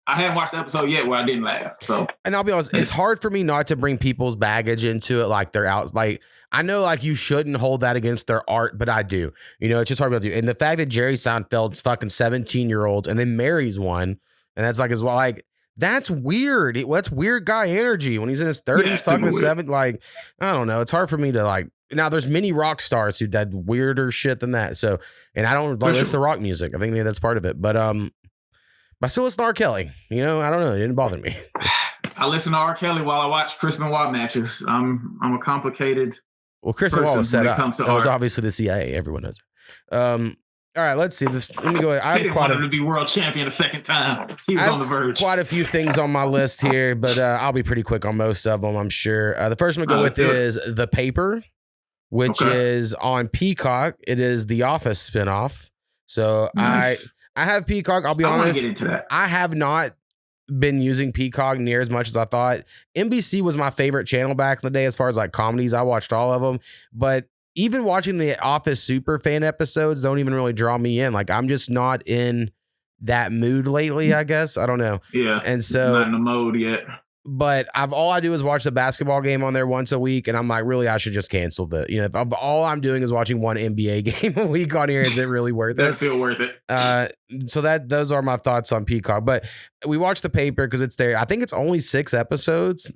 I haven't watched the episode yet where I didn't laugh. So, and I'll be honest, it's hard for me not to bring people's baggage into it. Like they're out. Like I know, like you shouldn't hold that against their art, but I do. It's just hard to do. And the fact that Jerry Seinfeld's fucking 17-year-olds and then marries one, and that's like as well. Like that's weird. That's weird guy energy when he's in his 30s, fucking 7. Like I don't know. It's hard for me to like. Now there's many rock stars who did weirder shit than that. So, and I don't like listen to rock music. I think maybe that's part of it. But I still listen to R. Kelly. I don't know. It didn't bother me. I listen to R. Kelly while I watch Chris Benoit matches. I'm a complicated. Well, Chris Benoit was set up. That was obviously the CIA. Everyone knows it. All right, let's see. Let me go ahead. I didn't want him to be world champion a second time. He was on the verge. Quite a few things on my list here, but I'll be pretty quick on most of them, I'm sure. The first one I'm going to go with is The Paper, which is on Peacock. It is The Office spinoff. So nice. I have Peacock. I'll be honest. Get into that. I have not been using Peacock near as much as I thought. NBC was my favorite channel back in the day as far as like comedies. I watched all of them, but even watching the Office super fan episodes don't even really draw me in. Like I'm just not in that mood lately, I guess. I don't know. Yeah. And so not in the mode yet. But all I do is watch the basketball game on there once a week, and I'm like, really, I should just cancel if all I'm doing is watching one NBA game a week on here, is it really worth it? Doesn't feel worth it. So those are my thoughts on Peacock. But we watched The Paper because it's there. I think it's only 6 episodes,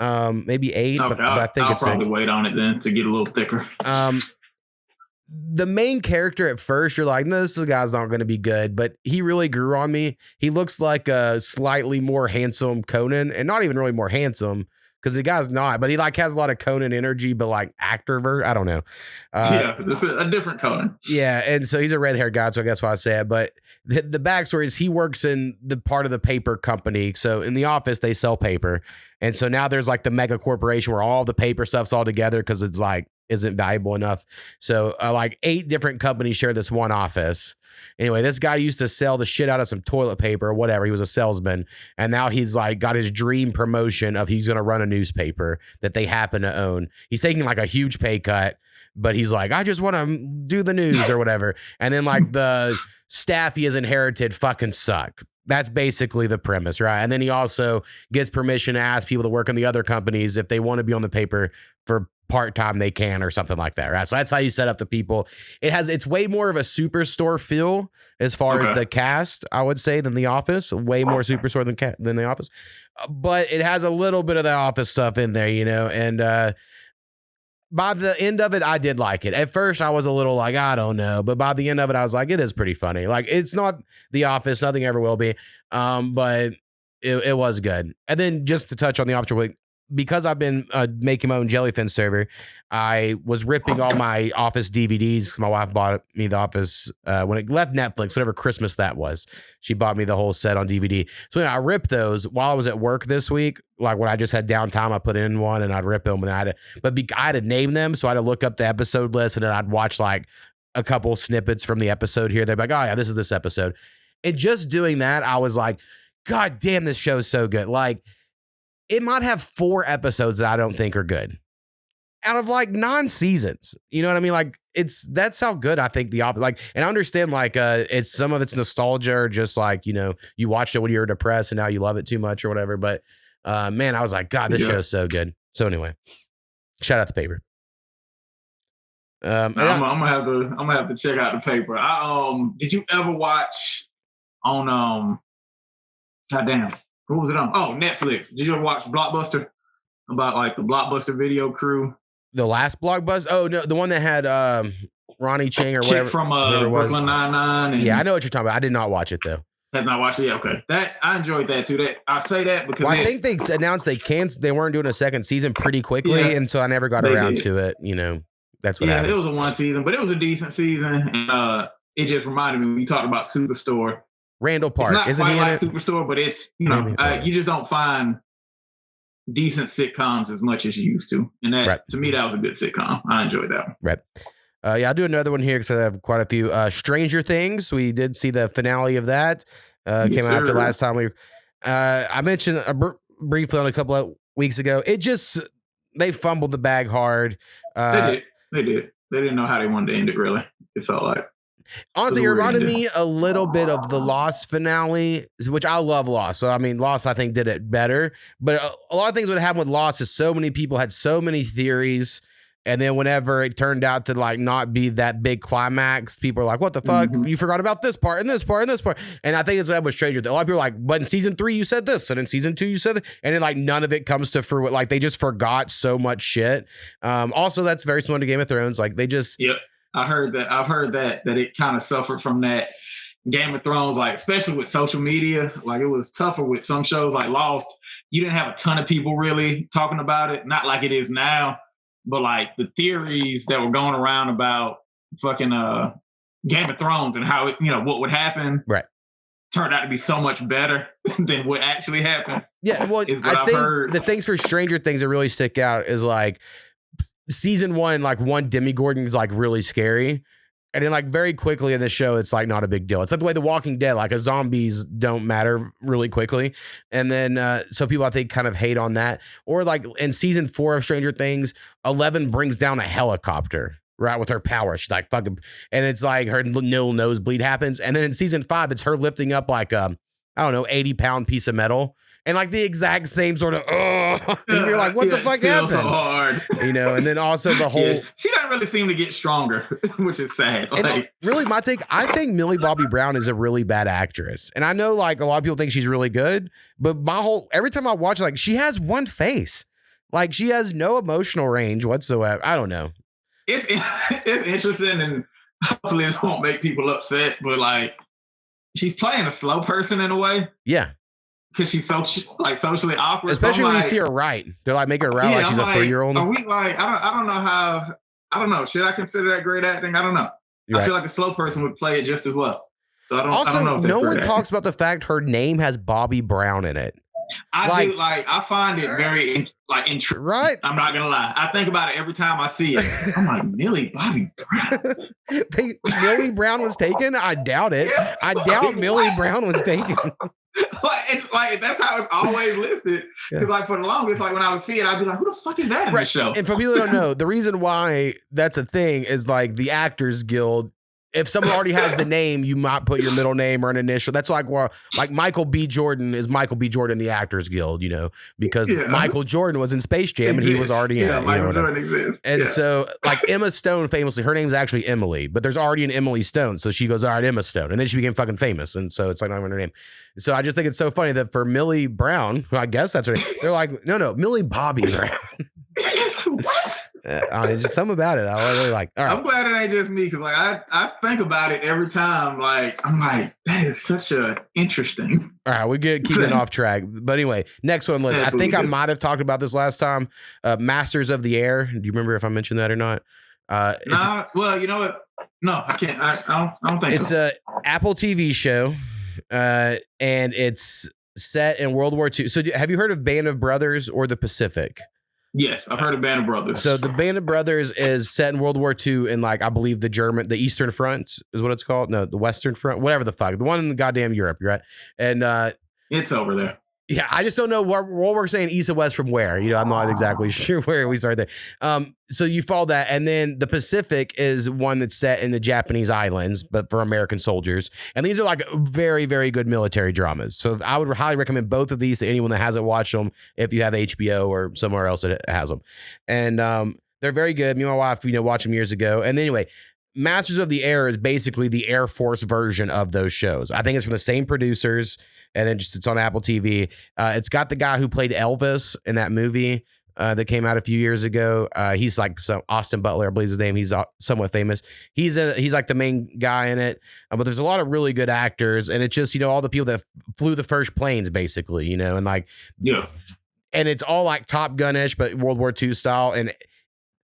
maybe 8. Okay, but I think I'll it's probably 6. wait on it then to get a little thicker. The main character at first, you're like, no, this guy's not going to be good, but he really grew on me. He looks like a slightly more handsome Conan, and not even really more handsome because the guy's not, but he like has a lot of Conan energy, but like actor, I don't know. Yeah, it's a different Conan. Yeah, and so he's a red haired guy, so I guess why I say it. But the backstory is he works in the part of the paper company. So in the office, they sell paper, and so now there's like the mega corporation where all the paper stuff's all together because it's like isn't valuable enough. So like 8 different companies share this one office. Anyway, this guy used to sell the shit out of some toilet paper or whatever. He was a salesman. And now he's like got his dream promotion of he's going to run a newspaper that they happen to own. He's taking like a huge pay cut, but he's like, I just want to do the news or whatever. And then like the staff he has inherited fucking suck. That's basically the premise, right? And then he also gets permission to ask people to work in the other companies if they want to be on the paper for part-time they can or something like that, right? So that's how you set up the people. It's way more of a superstore feel as far as the cast, I would say, than The Office. Way more superstore than The Office. But it has a little bit of the Office stuff in there, and by the end of it, I did like it. At first, I was a little like, I don't know. But by the end of it, I was like, it is pretty funny. Like, it's not The Office. Nothing ever will be. But it was good. And then just to touch on The Office real quick, because I've been making my own Jellyfin server, I was ripping all my Office DVDs because my wife bought me The Office when it left Netflix, whatever Christmas that was. She bought me the whole set on DVD. So I ripped those while I was at work this week. Like when I just had downtime, I put in one and I'd rip them. And I had to name them. So I had to look up the episode list and then I'd watch like a couple snippets from the episode here. They'd be like, oh yeah, this is this episode. And just doing that, I was like, God damn, this show's so good. Like, it might have 4 episodes that I don't think are good out of like 9 seasons. You know what I mean? Like that's how good I think The Office, like, and I understand like, it's some of it's nostalgia or just like, you watched it when you were depressed and now you love it too much or whatever. But, man, I was like, God, this show's so good. So anyway, shout out The Paper. I'm gonna have to check out The Paper. Did you ever watch on, goddamn, what was it on? Oh, Netflix. Did you ever watch Blockbuster? About like the Blockbuster video crew? The last Blockbuster? Oh, no, the one that had Ronnie Chang or whatever. Chick from Brooklyn Nine-Nine. Yeah, I know what you're talking about. I did not watch it, though. Have not watched it? Yeah, okay. I enjoyed that, too. I say that because... Well, I think they announced they weren't doing a second season pretty quickly, and so I never got around to it. That's what happened. It was a 1 season, but it was a decent season. And it just reminded me, we talked about Superstore. Randall Park, it's not isn't he quite in like Superstore, but it's you just don't find decent sitcoms as much as you used to, and that to me that was a good sitcom. I enjoyed that one. Right. Yeah, I'll do another one here because I have quite a few. Stranger Things. We did see the finale of that. Came out after last time we. I mentioned briefly on a couple of weeks ago. They fumbled the bag hard. They did. They didn't know how they wanted to end it. Really, it felt like. Honestly, it reminded me a little bit of the Lost finale, which I love Lost. So, I mean, Lost, I think, did it better. But a lot of things would happen with Lost is so many people had so many theories. And then whenever it turned out to like not be that big climax, people are like, what the fuck? You forgot about this part and this part and this part. And I think it's what was Stranger Things. A lot of people are like, but in season 3, you said this. And in season 2, you said that. And then like none of it comes to fruition. Like they just forgot so much shit. Also, that's very similar to Game of Thrones. Like they just... Yep. I've heard that it kind of suffered from that Game of Thrones, like especially with social media. Like it was tougher with some shows like Lost. You didn't have a ton of people really talking about it, not like it is now, but like the theories that were going around about fucking Game of Thrones and how it, what would happen. Right. Turned out to be so much better than what actually happened. Yeah, well, I think the things for Stranger Things that really stick out is like season 1, like one Demogorgon is like really scary. And then like very quickly in the show, it's like not a big deal. It's like the way The Walking Dead, like zombies don't matter really quickly. And then so people I think kind of hate on that. Or like in season 4 of Stranger Things, 11 brings down a helicopter, right? With her power. She's like fucking, and it's like her little nosebleed happens. And then in season 5, it's her lifting up like 80-pound piece of metal. And like the exact same sort of, and you're like, what the fuck happened? So hard. And then also the whole. Yeah, she doesn't really seem to get stronger, which is sad. Like, really, my take, I think Millie Bobby Brown is a really bad actress. And I know like a lot of people think she's really good, but every time I watch, like she has one face. Like she has no emotional range whatsoever. I don't know. It's interesting, and hopefully this won't make people upset, but like she's playing a slow person in a way. Yeah. Because she's so like socially awkward, especially when you see her write. They're like making her write like she's a 3-year-old. Are we like? I don't know how. I don't know. Should I consider that great acting? I don't know. Right. I feel like a slow person would play it just as well. So I don't. Also, I don't know if no one talks about the fact her name has Bobby Brown in it. I find it very intriguing. Right. I'm not gonna lie. I think about it every time I see it. I'm like, Millie Bobby Brown. Millie Brown was taken? I doubt it. Yeah, I doubt Millie Brown was taken. like that's how it's always listed. Because like for the longest, like when I would see it, I'd be like, who the fuck is that in the show? And for people that don't know, the reason why that's a thing is like the Actors Guild. If someone already has the name, you might put your middle name or an initial. That's like Michael B. Jordan is Michael B. Jordan, the Actors Guild, because Michael Jordan was in Space Jam and he was already in it. Michael Jordan exists. And so like Emma Stone famously, her name's actually Emily, but there's already an Emily Stone. So she goes, all right, Emma Stone. And then she became fucking famous. And so it's like not even her name. So I just think it's so funny that for Millie Brown, who I guess that's her name, they're like, no, Millie Bobby Brown. What? Just something about it. I really like. All right. I'm glad it ain't just me because like I think about it every time. Like I'm like, that is such a interesting. All right, we get keeping off track. But anyway, next one, Liz. I think I might have talked about this last time. Masters of the Air. Do you remember if I mentioned that or not? Well, you know what? No, I can't. I don't think it's so. a Apple TV show, and it's set in World War II. So have you heard of Band of Brothers or The Pacific? Yes, I've heard of Band of Brothers. So the Band of Brothers is set in World War II in like, I believe the Eastern Front is what it's called. No, the Western Front, whatever the fuck. The one in the goddamn Europe, you're right. And it's over there. Yeah, I just don't know what we're saying east and west from where. I'm not exactly sure where we started there. So you follow that. And then the Pacific is one that's set in the Japanese islands, but for American soldiers. And these are like very, very good military dramas. So I would highly recommend both of these to anyone that hasn't watched them if you have HBO or somewhere else that has them. And they're very good. Me and my wife, watched them years ago. And anyway, Masters of the Air is basically the Air Force version of those shows. I think it's from the same producers, and then it's on Apple TV. It's got the guy who played Elvis in that movie that came out a few years ago. He's like Austin Butler, I believe his name. He's somewhat famous. He's like the main guy in it. But there's a lot of really good actors, and it's just all the people that flew the first planes, basically. And like yeah, and it's all like Top Gun-ish, but World War II style. And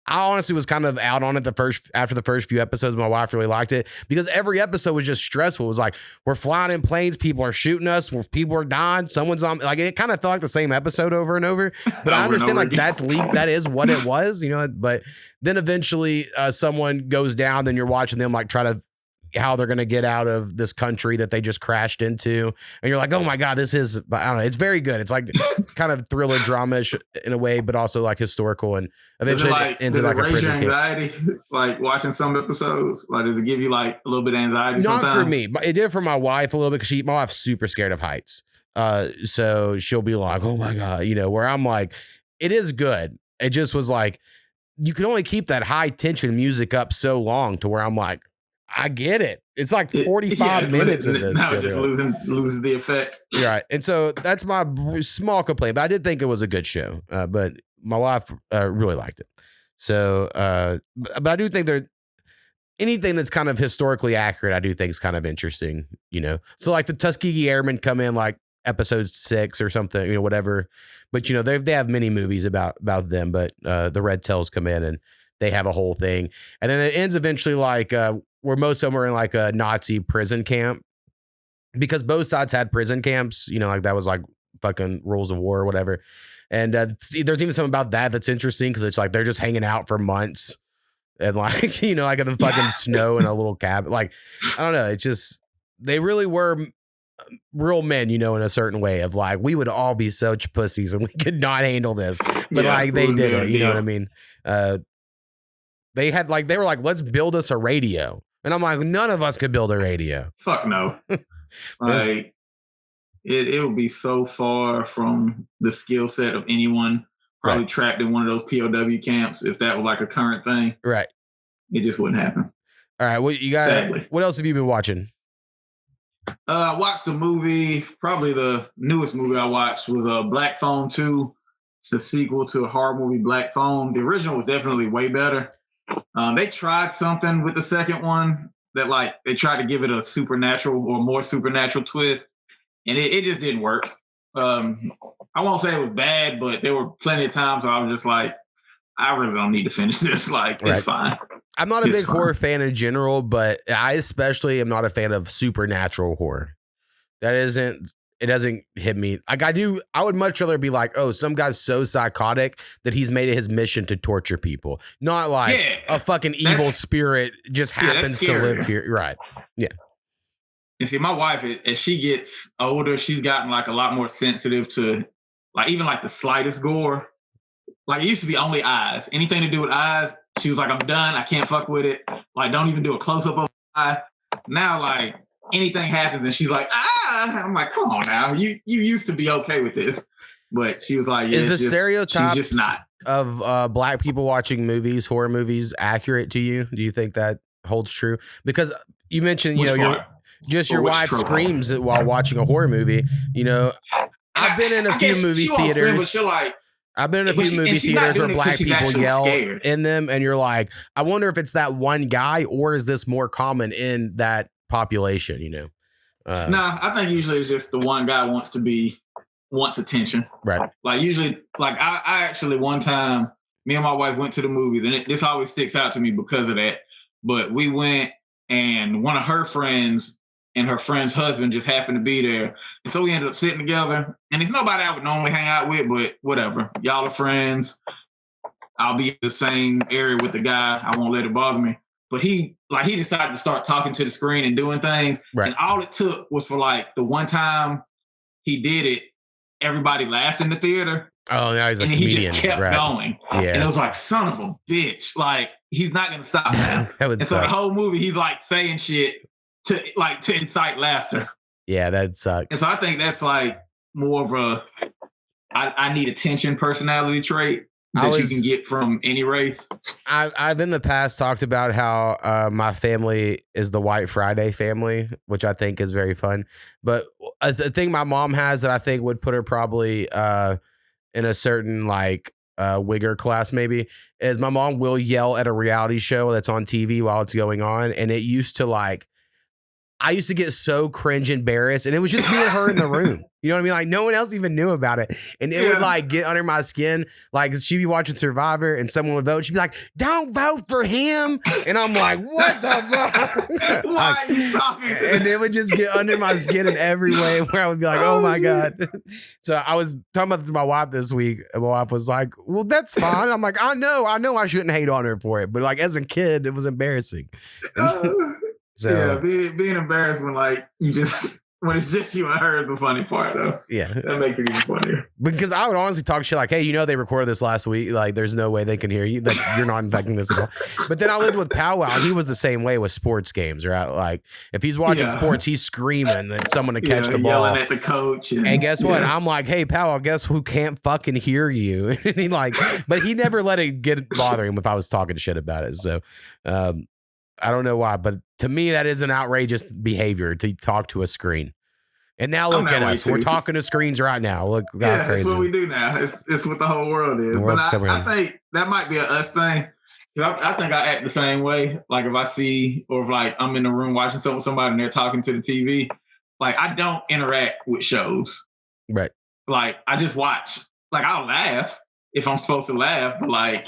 I honestly was kind of out on it after the first few episodes. My wife really liked it because every episode was just stressful. It was like, we're flying in planes, people are shooting us, people are dying, someone's on, like, it kind of felt like the same episode over and over. But I understand like that is what it was, you know. But then eventually someone goes down, then you're watching them like try to how they're going to get out of this country that they just crashed into. And you're like, oh my God, this is, I don't know. It's very good. It's like kind of thriller drama-ish in a way, but also like historical, and eventually it ends in like a prison anxiety, like watching some episodes? Like, does it give you like a little bit of anxiety? Not sometimes? For me, but it did for my wife a little bit, because my wife's super scared of heights. So she'll be like, oh my God, you know, where I'm like, it is good. It just was like, you can only keep that high tension music up so long to where I'm like, I get it. It's like 45 minutes of this. Now it just loses the effect. Right. And so that's my small complaint. But I did think it was a good show. But my wife really liked it. So, but I do think anything that's kind of historically accurate, I do think is kind of interesting, you know. So like the Tuskegee Airmen come in like episode 6 or something, you know, whatever. But, you know, they have many movies about them. But the Red Tails come in and they have a whole thing. And then it ends eventually like where most of them are in like a Nazi prison camp, because both sides had prison camps, you know, like that was like fucking rules of war or whatever. And there's even something about that that's interesting, because it's like they're just hanging out for months and like, you know, like in the fucking snow in a little cabin. Like, I don't know. It's just, they really were real men, you know, in a certain way of like, we would all be such pussies and we could not handle this. But like they did it, you know what I mean? They were like, let's build us a radio. And I'm like, none of us could build a radio. Fuck no. Like, it would be so far from the skill set of anyone probably trapped in one of those POW camps if that was like a current thing. Right. It just wouldn't happen. All right. Well, you got. Sadly. What else have you been watching? I watched the movie. Probably the newest movie I watched was Black Phone 2. It's the sequel to a horror movie, Black Phone. The original was definitely way better. They tried something with the second one that like they tried to give it a supernatural or more supernatural twist, and it just didn't work. I won't say it was bad, but there were plenty of times where I was just like, I really don't need to finish this. Like, it's fine. I'm not a big horror fan in general, but I especially am not a fan of supernatural horror. It doesn't hit me. Like I would much rather be like, oh, some guy's so psychotic that he's made it his mission to torture people. Not like a fucking evil spirit just happens to live here. Right. Yeah. You see, my wife, as she gets older, she's gotten like a lot more sensitive to like even like the slightest gore. Like it used to be only eyes. Anything to do with eyes, she was like, I'm done. I can't fuck with it. Like, don't even do a close-up of eye. Now, like, anything happens and she's like, I'm like, come on now. You used to be okay with this. But she was like, yeah, is the stereotypes she's just not. Of black people watching horror movies, accurate to you? Do you think that holds true? Because you mentioned, you know, your wife screams while watching a horror movie. You know, I've been in a few movie theaters. I've been in a few movie theaters where black people yell in them, and you're like, I wonder if it's that one guy, or is this more common in that population, you know? Nah, I think usually it's just the one guy wants attention. Right. Like usually, like I actually one time, me and my wife went to the movies, and this always sticks out to me because of that. But we went, and one of her friends and her friend's husband just happened to be there. And so we ended up sitting together. And it's nobody I would normally hang out with, but whatever. Y'all are friends. I'll be in the same area with the guy. I won't let it bother me. But he decided to start talking to the screen and doing things. Right. And all it took was for like the one time he did it, everybody laughed in the theater. Oh, now he's a comedian. And he just kept going. Yeah. And it was like, son of a bitch. Like, he's not going to stop now. And so the whole movie, he's like saying shit to incite laughter. Yeah, that sucks. And so I think that's like more of a I need attention personality trait that you can get from any race. I've in the past talked about how my family is the White Friday family, which I think is very fun. But a thing my mom has that I think would put her probably in a certain like wigger class maybe is my mom will yell at a reality show that's on TV while it's going on. And it used to like I used to get so cringe embarrassed, and it was just me and her in the room. You know what I mean? Like no one else even knew about it, and it would like get under my skin. Like she'd be watching Survivor, and someone would vote. She'd be like, "Don't vote for him," and I'm like, "What the fuck?" Why are you talking? And it would just get under my skin in every way, where I would be like, "Oh my god." So I was talking about this to my wife this week, and my wife was like, "Well, that's fine." I'm like, I know I shouldn't hate on her for it, but like as a kid, it was embarrassing. So yeah, being embarrassed when like when it's just you and her is the funny part though. Yeah, that makes it even funnier. Because I would honestly talk shit like, "Hey, they recorded this last week. Like, there's no way they can hear you. Like, you're not infecting this at all." But then I lived with Powwow, and he was the same way with sports games, right? Like, if he's watching sports, he's screaming at someone to catch the ball, yelling at the coach. And guess what? I'm like, "Hey, Powwow, guess who can't fucking hear you?" And he but he never let it bother him if I was talking shit about it. So, I don't know why, but to me, that is an outrageous behavior to talk to a screen. And now look at us. We're talking to screens right now. Look how crazy. That's what we do now. It's what the whole world is. But I think that might be an us thing. I think I act the same way. Like if I see, or if like I'm in the room watching somebody and they're talking to the TV, like I don't interact with shows. Right. Like I just watch. Like I'll laugh if I'm supposed to laugh, but like,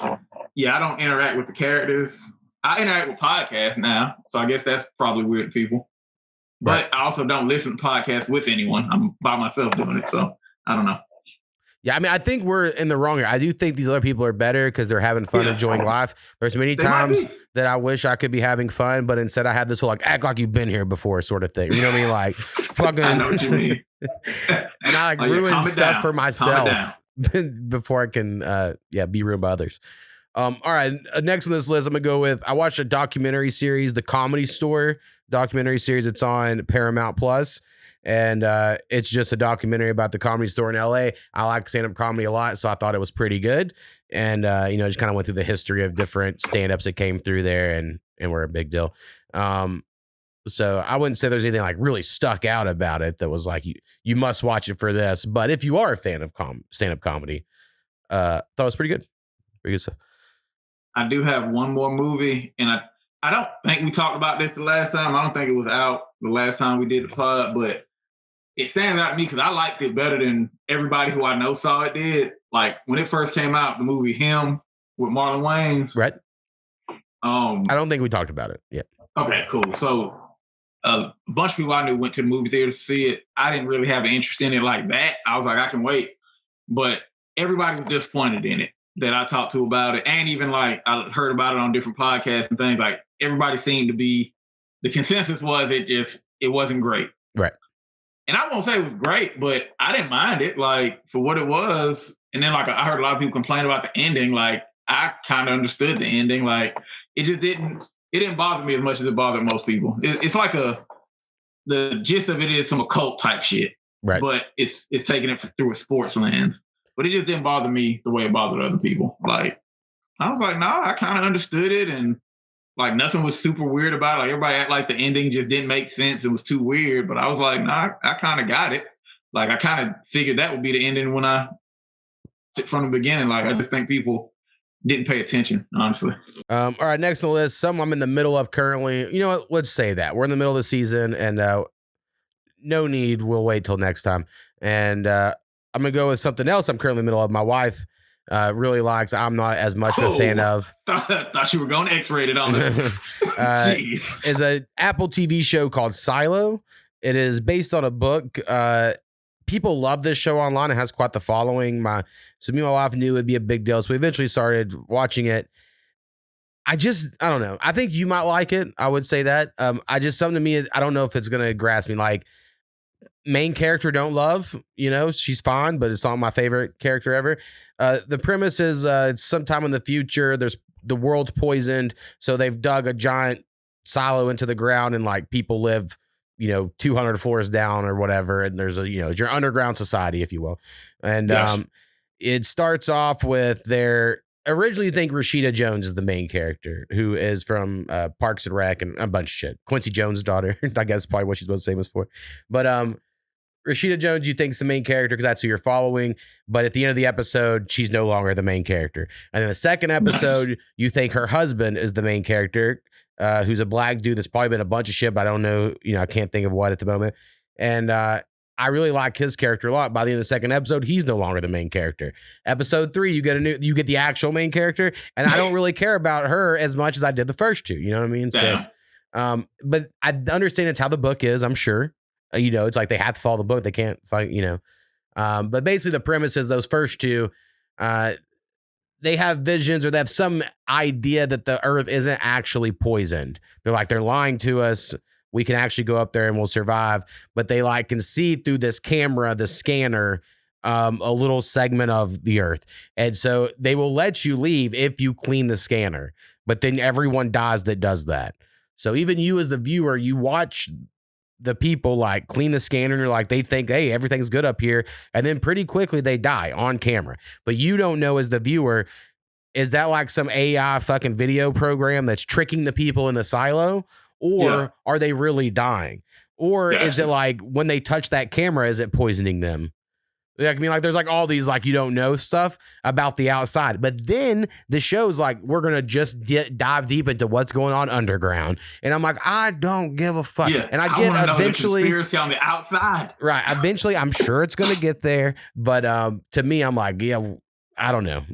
yeah, I don't interact with the characters. I interact with podcasts now, so I guess that's probably weird to people. But I also don't listen to podcasts with anyone. I'm by myself doing it, so I don't know. Yeah, I mean, I think we're in the wrong here. I do think these other people are better because they're having fun, enjoying life. There's many times that I wish I could be having fun, but instead I had this whole like act like you've been here before sort of thing. You know what I mean? Like fucking. I know what you mean. And I ruin stuff for myself before I can, be ruined by others. All right, next on this list, I'm gonna go with. I watched a documentary series, The Comedy Store documentary series. It's on Paramount Plus, and it's just a documentary about the Comedy Store in LA. I like stand-up comedy a lot, so I thought it was pretty good. And just kind of went through the history of different stand-ups that came through there and were a big deal. So I wouldn't say there's anything like really stuck out about it that was like you must watch it for this. But if you are a fan of stand-up comedy, thought it was pretty good. Pretty good stuff. I do have one more movie, and I don't think we talked about this the last time. I don't think it was out the last time we did the pod, but it stands out to me because I liked it better than everybody who I know saw it did. Like when it first came out, the movie Him with Marlon Wayans. Right. I don't think we talked about it yet. Okay, cool. So a bunch of people I knew went to the movie theater to see it. I didn't really have an interest in it like that. I was like, I can wait. But everybody was disappointed in it that I talked to about it. And even like I heard about it on different podcasts and things. Like everybody seemed to be, the consensus was it wasn't great. Right. And I won't say it was great, but I didn't mind it like for what it was. And then like I heard a lot of people complain about the ending. Like I kind of understood the ending. Like it didn't bother me as much as it bothered most people. It's like the gist of it is some occult type shit. Right. But it's taking it through a sports lens. But it just didn't bother me the way it bothered other people. Like, I was like, nah, I kind of understood it. And like, nothing was super weird about it. Like, everybody act like the ending just didn't make sense. It was too weird. But I was like, nah, I kind of got it. Like, I kind of figured that would be the ending from the beginning. Like, I just think people didn't pay attention, honestly. All right, next on the list, something I'm in the middle of currently. You know what? Let's say that. We're in the middle of the season, and no need. We'll wait till next time. And I'm going to go with something else I'm currently in the middle of. My wife really likes. I'm not as much of a fan of. Thought you were going X-rated on this. Jeez. Is an Apple TV show called Silo. It is based on a book. People love this show online. It has quite the following. So me and my wife knew it'd be a big deal. So we eventually started watching it. I don't know. I think you might like it. I would say that. Something to me, I don't know if it's going to grasp me. Like, main character don't love, she's fine, but it's not my favorite character ever. The premise is it's sometime in the future, the world's poisoned, so they've dug a giant silo into the ground, and like people live 200 floors down or whatever, and there's your underground society, if you will. And yes. It starts off with originally you think Rashida Jones is the main character, who is from Parks and Rec and a bunch of shit. Quincy Jones' daughter, I guess probably what she's most famous for. But Rashida Jones, you think is the main character because that's who you're following. But at the end of the episode, she's no longer the main character. And then the second episode, you think her husband is the main character. who's a black dude that's probably been a bunch of shit, but I don't know, I can't think of what at the moment. And I really like his character a lot. By the end of the second episode, he's no longer the main character. Episode 3, you get the actual main character, and I don't really care about her as much as I did the first 2. You know what I mean? Damn. So, but I understand it's how the book is. I'm sure, it's like they have to follow the book. They can't fight. But basically, the premise is those first 2. They have visions, or they have some idea that the earth isn't actually poisoned. They're lying to us. We can actually go up there and we'll survive. But they can see through this camera, the scanner, a little segment of the earth. And so they will let you leave if you clean the scanner. But then everyone dies that does that. So even you as the viewer, you watch the people clean the scanner, and you're they think, hey, everything's good up here. And then pretty quickly they die on camera. But you don't know as the viewer, is that some AI fucking video program that's tricking the people in the silo? Or are they really dying? Or is it when they touch that camera, is it poisoning them? There's all these you don't know stuff about the outside. But then the show's we're going to just dive deep into what's going on underground. And I'm I don't give a fuck. Yeah, and I get eventually. The conspiracy on the outside. Right. Eventually, I'm sure it's going to get there. But to me, I'm I don't know.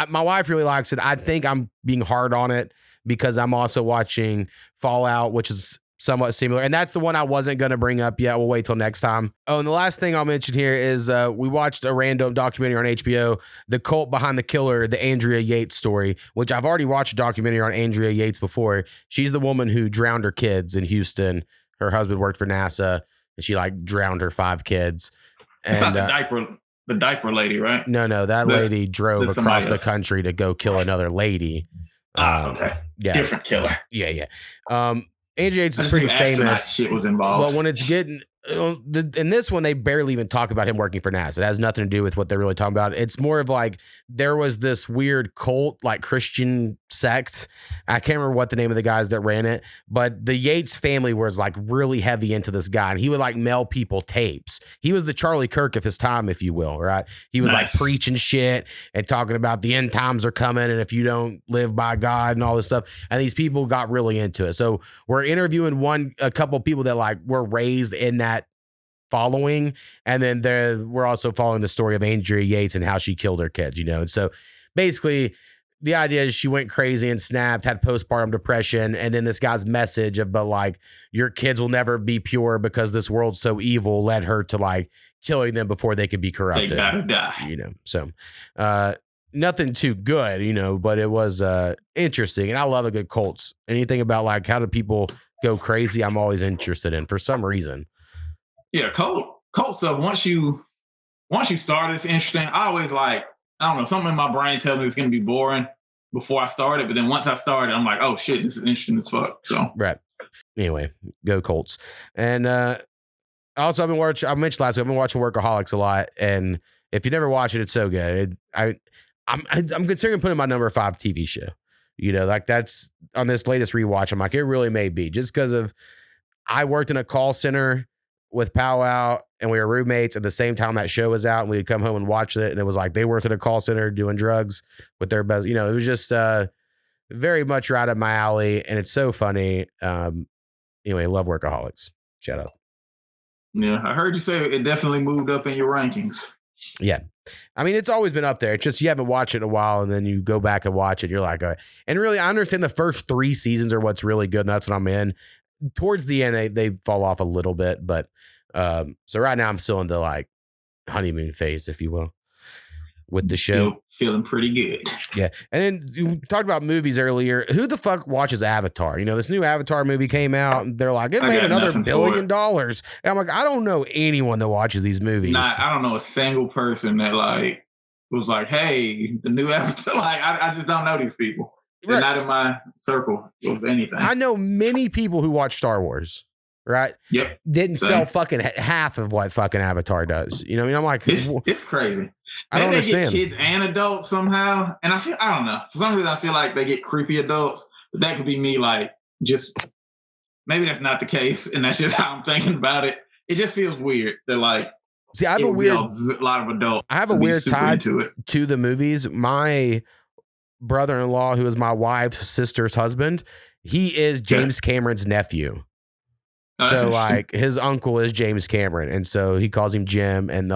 My wife really likes it. I think I'm being hard on it because I'm also watching Fallout, which is somewhat similar. And that's the one I wasn't going to bring up yet. We'll wait till next time. Oh, and the last thing I'll mention here is we watched a random documentary on HBO, The Cult Behind the Killer, the Andrea Yates story, which I've already watched a documentary on Andrea Yates before. She's the woman who drowned her kids in Houston. Her husband worked for NASA, and she drowned her 5 kids. And, it's not the diaper lady, right? No, that lady drove across the country to go kill another lady. Okay. Yeah. Different killer. Yeah. Andrea Yates is pretty famous. Shit was involved. But when it's getting in this one, they barely even talk about him working for NASA. It has nothing to do with what they're really talking about. It's more of there was this weird cult, Christian sect. I can't remember what the name of the guys that ran it, but the Yates family was really heavy into this guy, and he would mail people tapes. He was the Charlie Kirk of his time, if you will, right? He was nice. Preaching shit and talking about the end times are coming, and if you don't live by God and all this stuff. And these people got really into it. So we're interviewing a couple people that were raised in that following, and then we're also following the story of Andrea Yates and how she killed her kids, And so basically the idea is she went crazy and snapped, had postpartum depression, and then this guy's message about your kids will never be pure because this world's so evil led her to killing them before they could be corrupted. They gotta die. So nothing too good, but it was interesting, and I love a good cults. Anything about how do people go crazy, I'm always interested in for some reason. Yeah, cult stuff. Once you start, it's interesting. I always I don't know, something in my brain tells me it's gonna be boring before I start it, but then once I start it, I'm oh shit, this is interesting as fuck. So right. Anyway, go Colts. And also I mentioned last week, I've been watching Workaholics a lot, and if you never watch it, it's so good. I'm considering putting my number 5 TV show. That's on this latest rewatch. I'm it really may be, just because of I worked in a call center with Powwow, and we were roommates at the same time that show was out, and we'd come home and watch it, and it was they worked at a call center doing drugs with their best. It was just very much right up my alley, and it's so funny. Anyway, love Workaholics. Shout out. Yeah, I heard you say it definitely moved up in your rankings. Yeah. I mean, it's always been up there. It's just you haven't watched it in a while, and then you go back and watch it. You're and really, I understand the first 3 seasons are what's really good, and that's what I'm in. Towards the end, they fall off a little bit, but so right now I'm still in the honeymoon phase, if you will, with the show. Still feeling pretty good. Yeah. And then you talked about movies earlier. Who the fuck watches Avatar? This new Avatar movie came out, and they're it made another $1 billion. And I'm I don't know anyone that watches these movies. I don't know a single person that was hey, the new Avatar. I just don't know these people. They're not in my circle of anything. I know many people who watch Star Wars, right? Yep. Didn't sell fucking half of what fucking Avatar does. I'm it's crazy. I don't understand. They get kids and adults somehow. And I don't know. For some reason, I feel they get creepy adults. But that could be me, just maybe that's not the case. And that's just how I'm thinking about it. It just feels weird that, see, I have a weird, lot of adults. I have a weird tie to the movies. My brother-in-law, who is my wife's sister's husband, he is James Cameron's nephew. So like his uncle is James Cameron, and so he calls him Jim, and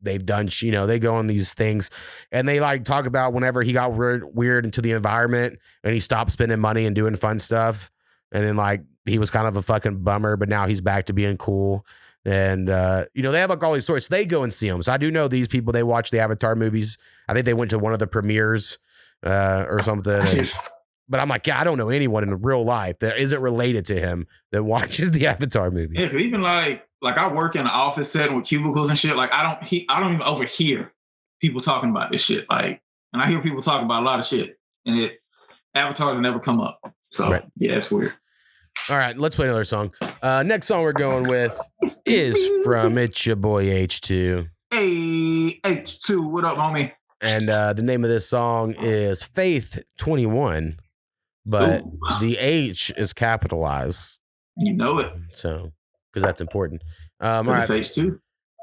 they've done, they go on these things and they like talk about whenever he got weird into the environment and he stopped spending money and doing fun stuff. And then like, he was kind of a fucking bummer, but now he's back to being cool. And, they have like all these stories. So they go and see them. So I do know these people, they watch the Avatar movies. I think they went to one of the premieres or something. But I'm like, yeah, I don't know anyone in real life that isn't related to him that watches the Avatar movies. Yeah, even like I work in an office setting with cubicles and shit. Like I don't even overhear people talking about this shit. Like, and I hear people talk about a lot of shit, and Avatar has never come up. So yeah, it's weird. All right, let's play another song. Next song we're going with is from It's Your Boy H2. Hey, H2, what up, homie? And the name of this song is Faith 21, but the H is capitalized. You know it. So, because that's important. All right. H2.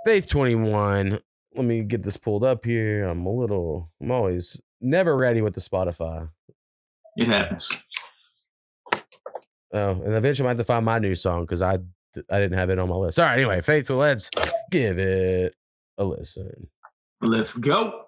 Faith 21. Let me get this pulled up here. I'm always never ready with the Spotify. It happens. Oh, and eventually I have to find my new song because I didn't have it on my list. All right, anyway, Faithful, let's give it a listen. Let's go.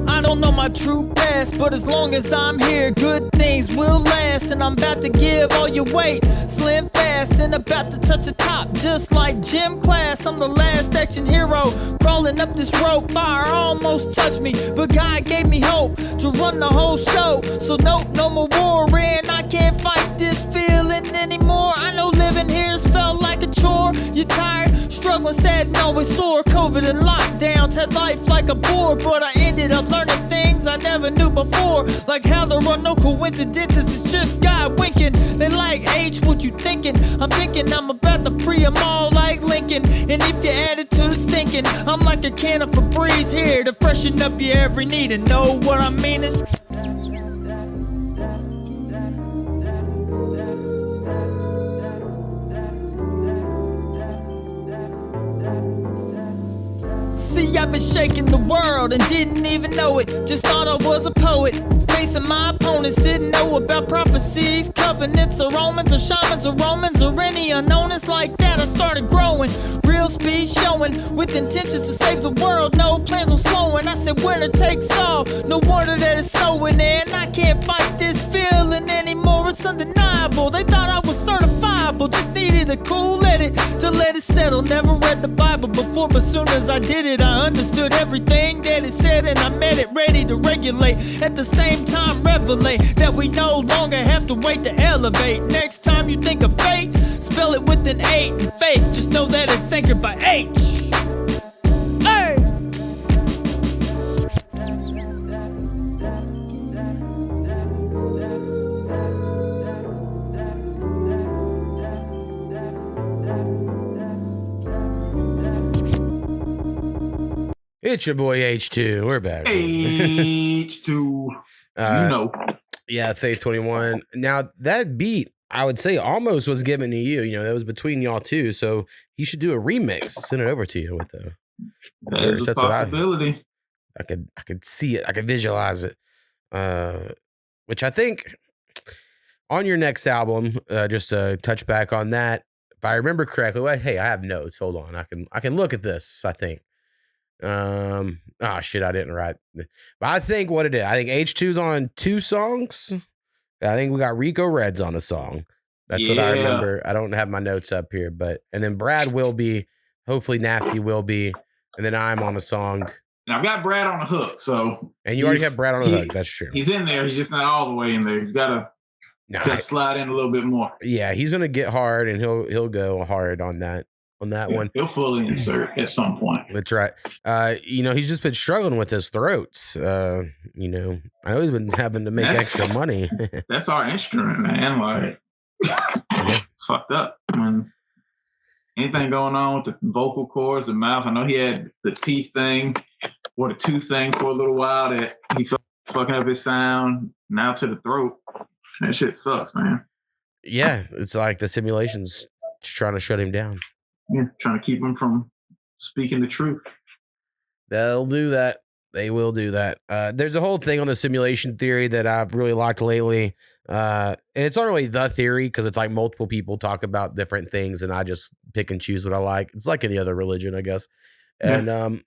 I don't know my true past, but as long as I'm here, good things will last. And I'm about to give all your weight, slim fast, and about to touch the top, just like gym class. I'm the last action hero, crawling up this rope. Fire almost touched me, but God gave me hope to run the whole show. So no more worrying, I can't fight this feeling anymore. I know living here's felt like a chore. You're tired, struggling, sad, and always sore. COVID and lockdowns had life like a bore, but I ended up learning things I never knew before, like how there are no coincidences, it's just God winking. They like, H, what you thinking? I'm thinking I'm about to free them all like Lincoln. And if your attitude's stinking, I'm like a can of Febreze here to freshen up your every need. And know what I'm meaning? See, I've been shaking the world and didn't even know it. Just thought I was a poet. Facing my opponents, didn't know about prophecies, covenants, or omens, or shamans, or Romans, or any unknowns like that. I started growing, real speed showing, with intentions to save the world. No plans on slowing. I said winner takes all. No wonder that it's snowing, and I can't fight this feeling anymore. It's undeniable. They thought I was certifiable, just needed a cool edit to let it settle. Never read the Bible before, but soon as I did it, I understood everything that it said, and I met it ready to regulate. At the same time, revelate that we no longer have to wait to elevate. Next time you think of fate, spell it with an 8 and faith. Just know that it's anchored by H. Hey! It's your boy H2. We're back. H2. Yeah, Faith 21. Now, that beat, I would say, almost was given to you. That was between y'all two. So you should do a remix. Send it over to you with the. There's a possibility. I could see it. I could visualize it. Which I think on your next album, just to touch back on that, if I remember correctly, hey, I have notes. Hold on. I can look at this, I think. Shit, I didn't write. But I think what it is, I think H2's on 2 songs. I think we got Rico Reds on a song. That's what I remember. I don't have my notes up here, and then Brad will be, hopefully Nasty will be, and then I'm on a song. And I've got Brad on the hook, so. And you already have Brad on the hook, that's true. He's in there, he's just not all the way in there. He's got to slide in a little bit more. Yeah, he's gonna get hard, and he'll go hard on that. One. He'll fully insert at some point. That's right. He's just been struggling with his throats. I know he's been having to make extra money. That's our instrument, man. Like, it's fucked up. Anything going on with the vocal cords, the mouth? I know he had the teeth thing or the tooth thing for a little while that he fucking up his sound. Now to the throat. That shit sucks, man. Yeah, it's like the simulation's Just trying to shut him down. Yeah, trying to keep him from speaking the truth. They'll do that. They will do that. There's a whole thing on the simulation theory that I've really liked lately. And it's not really the theory because it's like multiple people talk about different things and I just pick and choose what I like. It's like any other religion, I guess. And,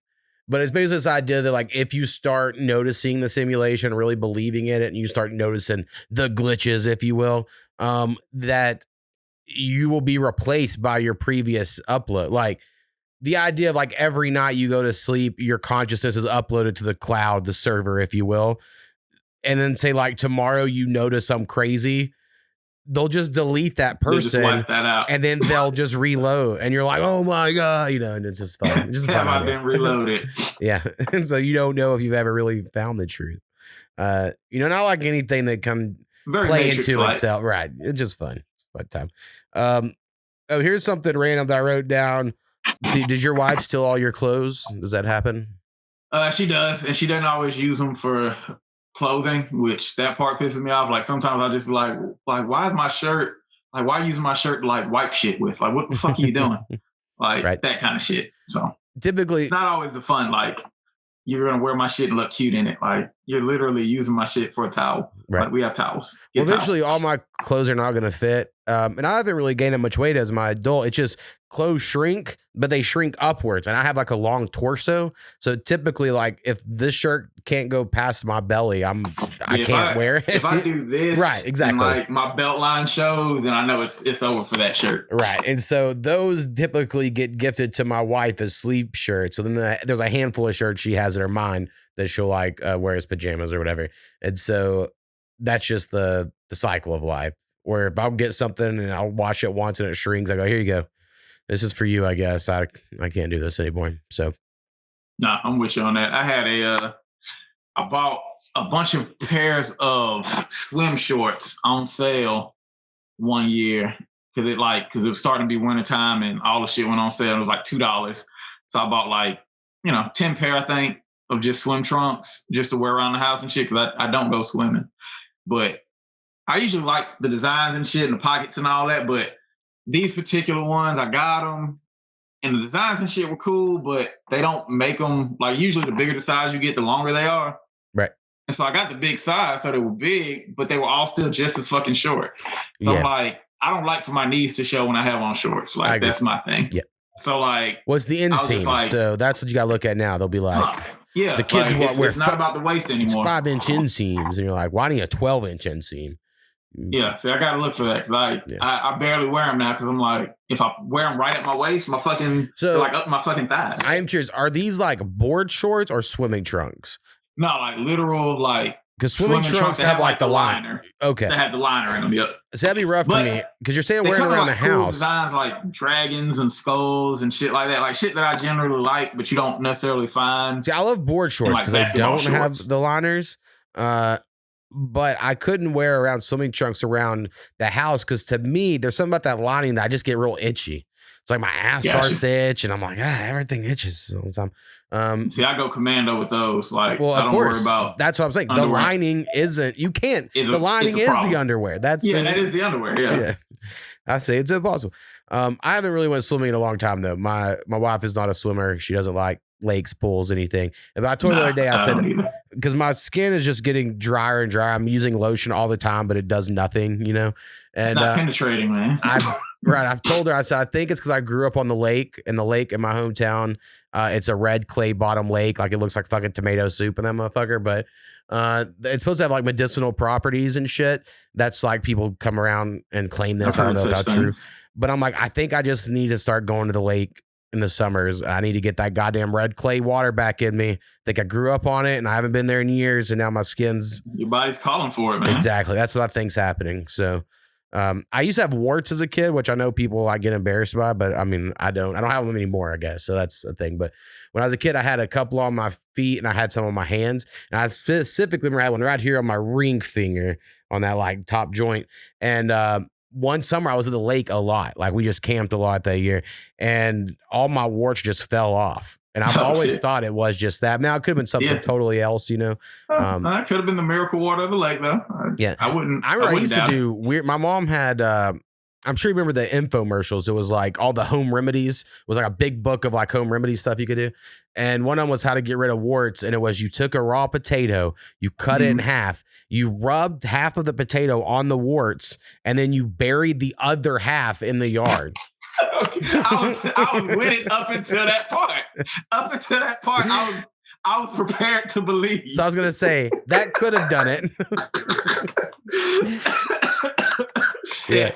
but it's basically this idea that like, if you start noticing the simulation, really believing in it, and you start noticing the glitches, if you will, that you will be replaced by your previous upload. Like the idea of like every night you go to sleep, your consciousness is uploaded to the cloud, the server, if you will. And then say like tomorrow you notice something crazy, they'll just delete that person, wipe that out. and then they'll just reload, and you're like, oh my god, and it's just fun. It's just Have fun. I been reloaded? Yeah, and so you don't know if you've ever really found the truth. Not like anything that can play into itself, right? It's just fun. It's a fun time. Here's something random that I wrote down. See, does your wife steal all your clothes? Does that happen? She does, and she doesn't always use them for clothing, which that part pisses me off. Like sometimes I just be like, why is my shirt? Like, why are you using my shirt to like wipe shit with? Like, what the fuck are you doing? Like right. That kind of shit. So typically, it's not always the fun. Like you're gonna wear my shit and look cute in it. Like you're literally using my shit for a towel. Right. Like we have towels. Well, eventually, all my clothes are not going to fit. And I haven't really gained that much weight as my adult. It's just clothes shrink, but they shrink upwards. And I have like a long torso. So typically, like if this shirt can't go past my belly, I can't wear it. If I do this, right, exactly. And like my belt line shows, then I know it's over for that shirt. Right. And so those typically get gifted to my wife as sleep shirts. So then there's a handful of shirts she has in her mind that she'll like wear as pajamas or whatever. And so that's just the cycle of life. Where if I'll get something and I'll wash it once and it shrinks, I go, here you go. This is for you, I guess. I can't do this anymore. So, nah, I'm with you on that. I had I bought a bunch of pairs of swim shorts on sale one year because it was starting to be wintertime and all the shit went on sale. It was like $2. So I bought like 10 pair, I think, of just swim trunks just to wear around the house and shit because I don't go swimming, but I usually like the designs and shit and the pockets and all that, but these particular ones, I got them, and the designs and shit were cool, but they don't make them, like usually the bigger the size you get, the longer they are. Right. And so I got the big size, so they were big, but they were all still just as fucking short. So I'm like, I don't like for my knees to show when I have on shorts. Like, that's my thing. Yeah. So like. Well, it's the inseam, like, so that's what you got to look at now. They'll be like. Yeah. The kids like, it's not about the waist anymore. 5-inch inseams, and you're like, why do you need a 12-inch inseam? Yeah, see, I gotta look for that because I barely wear them now because I'm like, if I wear them right at my waist, they're like up my fucking thighs. I am curious, are these like board shorts or swimming trunks? No, like literal, like because swimming trunks have like the liner. Okay, they have the liner in them. Yep. So that'd be rough for me because you're saying wearing around like the house. Designs like dragons and skulls and shit like that, like shit that I generally like, but you don't necessarily find. See, I love board shorts because they don't have the liners. But I couldn't wear around swimming trunks around the house because to me, there's something about that lining that I just get real itchy. It's like my ass starts to itch, and I'm like, everything itches all the time. See, I go commando with those. Like, well, I don't worry about. That's what I'm saying. Underwear. The lining isn't. You can't. The lining is the underwear. That is the underwear. Yeah. I say it's impossible. I haven't really went swimming in a long time though. My wife is not a swimmer. She doesn't like lakes, pools, anything. And I told her the other day, I said, because my skin is just getting drier and drier. I'm using lotion all the time, but it does nothing, And it's not penetrating, man. I've told her, I said, I think it's because I grew up on the lake, and the lake in my hometown, it's a red clay bottom lake. Like it looks like fucking tomato soup in that motherfucker. But it's supposed to have like medicinal properties and shit. That's like people come around and claim this. I don't know if that's true. But I'm like, I think I just need to start going to the lake in the summers. I need to get that goddamn red clay water back in me. I think I grew up on it and I haven't been there in years, and now my skin's your body's calling for it, man. Exactly. That's what I think's happening. So I used to have warts as a kid, which I know people like get embarrassed by, but I mean, I don't have them anymore, I guess. So that's a thing. But when I was a kid, I had a couple on my feet and I had some on my hands. And I specifically remember I had one right here on my ring finger on that like top joint. And one summer I was at the lake a lot. Like we just camped a lot that year, and all my warts just fell off. And I've always thought it was just that. Now it could have been something totally else, That could have been the miracle water of the lake, though. I wouldn't. I remember I used to do weird. My mom had I'm sure you remember the infomercials. It was like all the home remedies. It was like a big book of like home remedy stuff you could do. And one of them was how to get rid of warts. And it was you took a raw potato, you cut it in half, you rubbed half of the potato on the warts, and then you buried the other half in the yard. I was with it up until that part. Up until that part, I was prepared to believe. So I was going to say, that could have done it. Yeah.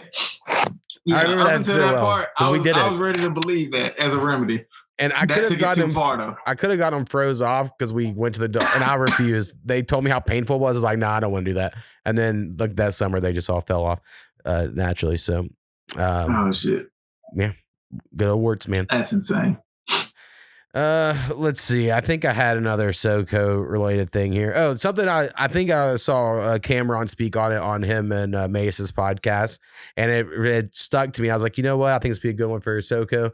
I remember that so well because we did it. I was ready to believe that as a remedy. And I could have gotten them froze off because we went to the door and I refused. They told me how painful it was. I was like, nah, I don't want to do that. And then like that summer, they just all fell off naturally. So, oh shit. Yeah. Good old warts, man. That's insane. Let's see. I think I had another SoCo related thing here. Oh, something I think I saw Cameron speak on it on him and Mace's podcast, and it stuck to me. I was like, you know what? I think it's be a good one for SoCo.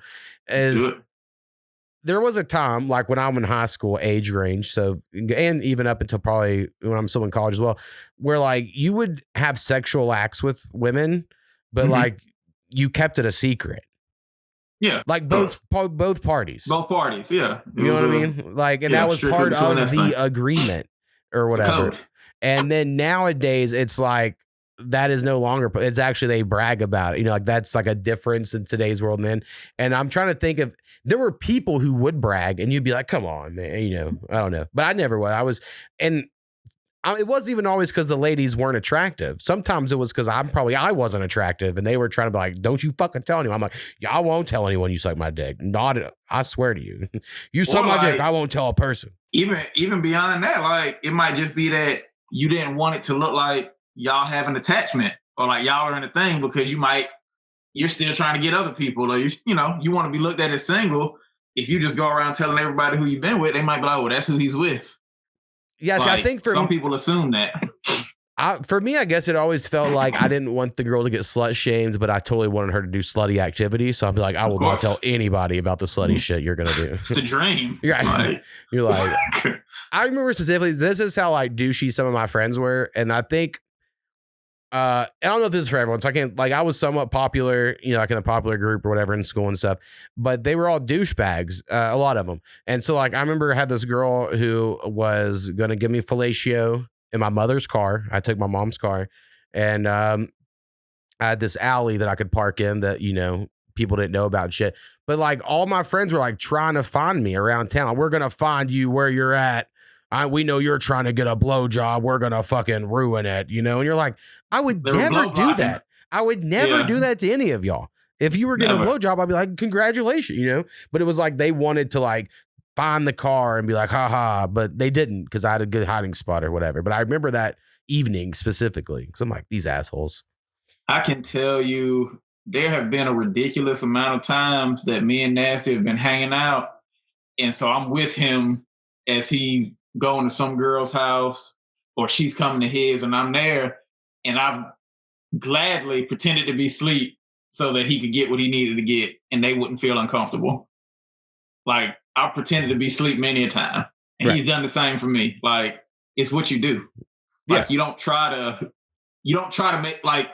There was a time like when I'm in high school age range, so and even up until probably when I'm still in college as well, where like you would have sexual acts with women, but like you kept it a secret. Yeah, like both parties. Both parties, yeah. You know what I mean? Like, and that was part of the agreement or whatever. And then nowadays, it's like that is no longer. It's actually they brag about it. You know, like that's like a difference in today's world. And I'm trying to think of there were people who would brag, and you'd be like, "Come on, man." You know, I don't know, but I never was. It wasn't even always because the ladies weren't attractive. Sometimes it was because I wasn't attractive and they were trying to be like, don't you fucking tell anyone. I'm like, yeah, I won't tell anyone you suck my dick. I swear to you. You suck my dick, I won't tell a person. Even beyond that, like it might just be that you didn't want it to look like y'all have an attachment or like y'all are in a thing because you're still trying to get other people or you want to be looked at as single. If you just go around telling everybody who you've been with, they might be like, well, that's who he's with. Yeah, like, I think some people assume that. For me, I guess it always felt like I didn't want the girl to get slut shamed, but I totally wanted her to do slutty activity. So I'd be like, I will not tell anybody about the slutty shit you're gonna do. It's the dream. You're like, I remember specifically. This is how like douchey some of my friends were, and I think. I don't know if this is for everyone, so I can't I was somewhat popular, like in a popular group or whatever in school and stuff, but they were all douchebags, a lot of them. And so like, I remember I had this girl who was going to give me fellatio in my mother's car. I took my mom's car and, I had this alley that I could park in that, people didn't know about and shit. But like all my friends were like trying to find me around town. We're going to find you where you're at. We know you're trying to get a blowjob. We're going to fucking ruin it, and you're like, I would never do that. I would never do that to any of y'all. If you were getting a blowjob, I'd be like, congratulations, But it was like they wanted to like find the car and be like, haha, but they didn't because I had a good hiding spot or whatever. But I remember that evening specifically because I'm like, these assholes. I can tell you there have been a ridiculous amount of times that me and Nasty have been hanging out. And so I'm with him as he going to some girl's house or she's coming to his and I'm there and I've gladly pretended to be asleep so that he could get what he needed to get and they wouldn't feel uncomfortable. Like I pretended to be asleep many a time and he's done the same for me. Like it's what you do. Like you don't try to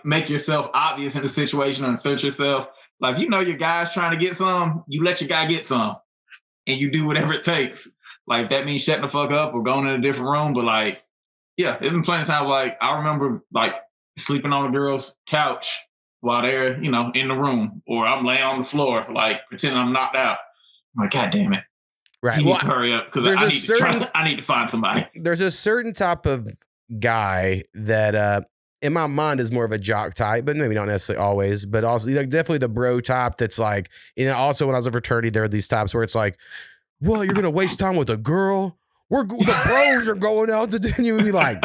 make yourself obvious in the situation or insert yourself. Like your guy's trying to get some, you let your guy get some and you do whatever it takes. Like that means shutting the fuck up or going in a different room. But like, yeah, there's been plenty of times like I remember like sleeping on a girl's couch while they're, in the room, or I'm laying on the floor, like pretending I'm knocked out. I'm like, God damn it. Right. You need to hurry up because I need to find somebody. There's a certain type of guy that in my mind is more of a jock type, but maybe not necessarily always, but also definitely the bro type that's like, also when I was a fraternity, there are these types where it's like, well, you're going to waste time with a girl? The bros are going out to dinner. You would be like,